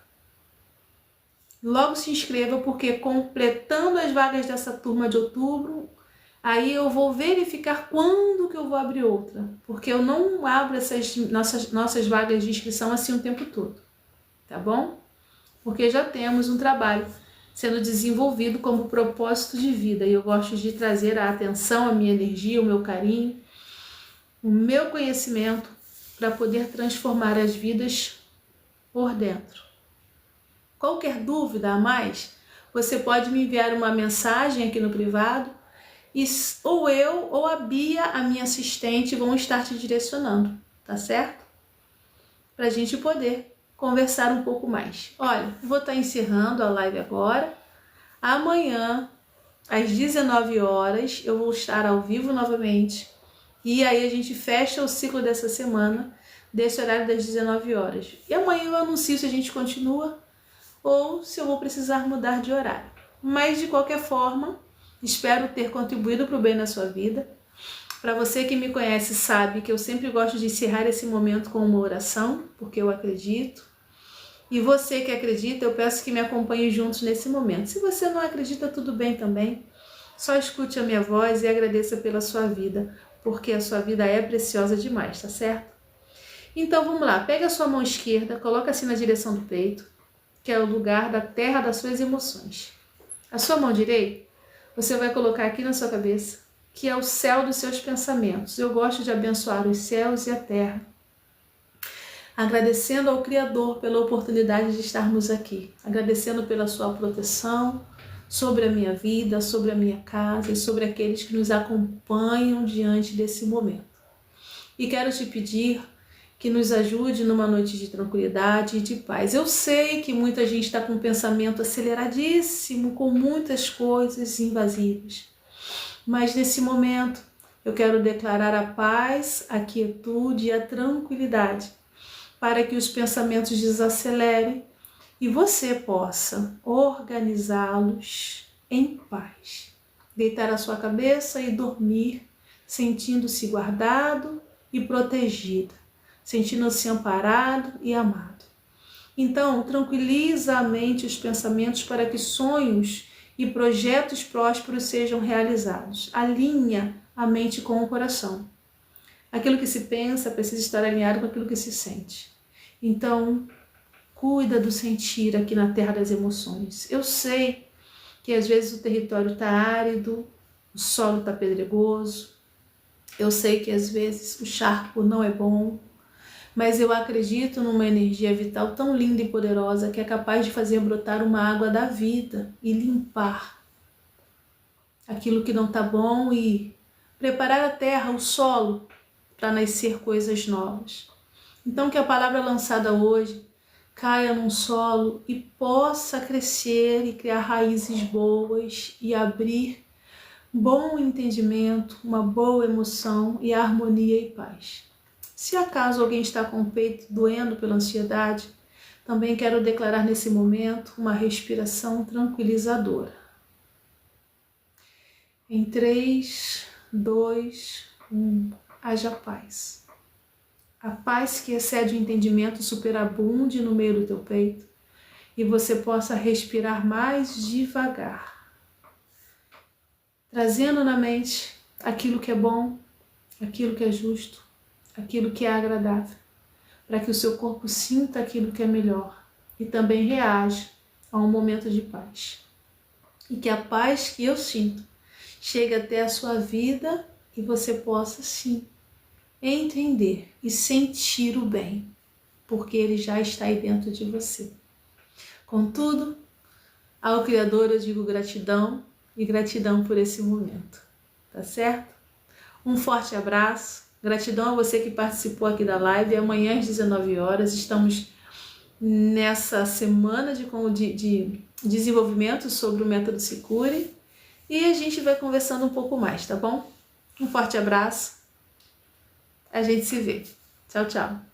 Logo se inscreva, porque completando as vagas dessa turma de outubro, aí eu vou verificar quando que eu vou abrir outra, porque eu não abro essas nossas vagas de inscrição assim o tempo todo, tá bom? Porque já temos um trabalho sendo desenvolvido como propósito de vida e eu gosto de trazer a atenção, a minha energia, o meu carinho, o meu conhecimento para poder transformar as vidas por dentro. Qualquer dúvida a mais, você pode me enviar uma mensagem aqui no privado, e ou eu ou a Bia, a minha assistente, vão estar te direcionando, tá certo? Para a gente poder conversar um pouco mais. Olha, vou estar encerrando a live agora. Amanhã, às 19 horas, eu vou estar ao vivo novamente. E aí a gente fecha o ciclo dessa semana, desse horário das 19 horas. E amanhã eu anuncio se a gente continua ou se eu vou precisar mudar de horário. Mas de qualquer forma, espero ter contribuído para o bem na sua vida. Para você que me conhece sabe que eu sempre gosto de encerrar esse momento com uma oração, porque eu acredito. E você que acredita, eu peço que me acompanhe juntos nesse momento. Se você não acredita, tudo bem também. Só escute a minha voz e agradeça pela sua vida, porque a sua vida é preciosa demais, tá certo? Então vamos lá, pega a sua mão esquerda, coloca assim na direção do peito, que é o lugar da terra das suas emoções. A sua mão direita, você vai colocar aqui na sua cabeça, que é o céu dos seus pensamentos. Eu gosto de abençoar os céus e a terra, agradecendo ao Criador pela oportunidade de estarmos aqui, agradecendo pela sua proteção sobre a minha vida, sobre a minha casa e sobre aqueles que nos acompanham diante desse momento. E quero te pedir que nos ajude numa noite de tranquilidade e de paz. Eu sei que muita gente está com um pensamento aceleradíssimo, com muitas coisas invasivas. Mas nesse momento eu quero declarar a paz, a quietude e a tranquilidade, para que os pensamentos desacelerem e você possa organizá-los em paz. Deitar a sua cabeça e dormir, sentindo-se guardado e protegido, sentindo-se amparado e amado. Então, tranquiliza a mente e os pensamentos para que sonhos e projetos prósperos sejam realizados. Alinha a mente com o coração. Aquilo que se pensa precisa estar alinhado com aquilo que se sente. Então, cuida do sentir aqui na terra das emoções. Eu sei que às vezes o território está árido, o solo está pedregoso. Eu sei que às vezes o charco não é bom, mas eu acredito numa energia vital tão linda e poderosa que é capaz de fazer brotar uma água da vida e limpar aquilo que não está bom e preparar a terra, o solo, para nascer coisas novas. Então que a palavra lançada hoje caia num solo e possa crescer e criar raízes boas e abrir bom entendimento, uma boa emoção e harmonia e paz. Se acaso alguém está com o peito doendo pela ansiedade, também quero declarar nesse momento uma respiração tranquilizadora. Em 3, 2, 1, haja paz. A paz que excede o entendimento superabunde no meio do teu peito e você possa respirar mais devagar, trazendo na mente aquilo que é bom, aquilo que é justo, aquilo que é agradável, para que o seu corpo sinta aquilo que é melhor e também reaja a um momento de paz. E que a paz que eu sinto chegue até a sua vida e você possa sim entender e sentir o bem, porque ele já está aí dentro de você. Contudo, ao Criador eu digo gratidão e gratidão por esse momento, tá certo? Um forte abraço, gratidão a você que participou aqui da live. Amanhã às 19 horas estamos nessa semana de desenvolvimento sobre o método Se Cure e a gente vai conversando um pouco mais, tá bom? Um forte abraço, a gente se vê. Tchau, tchau.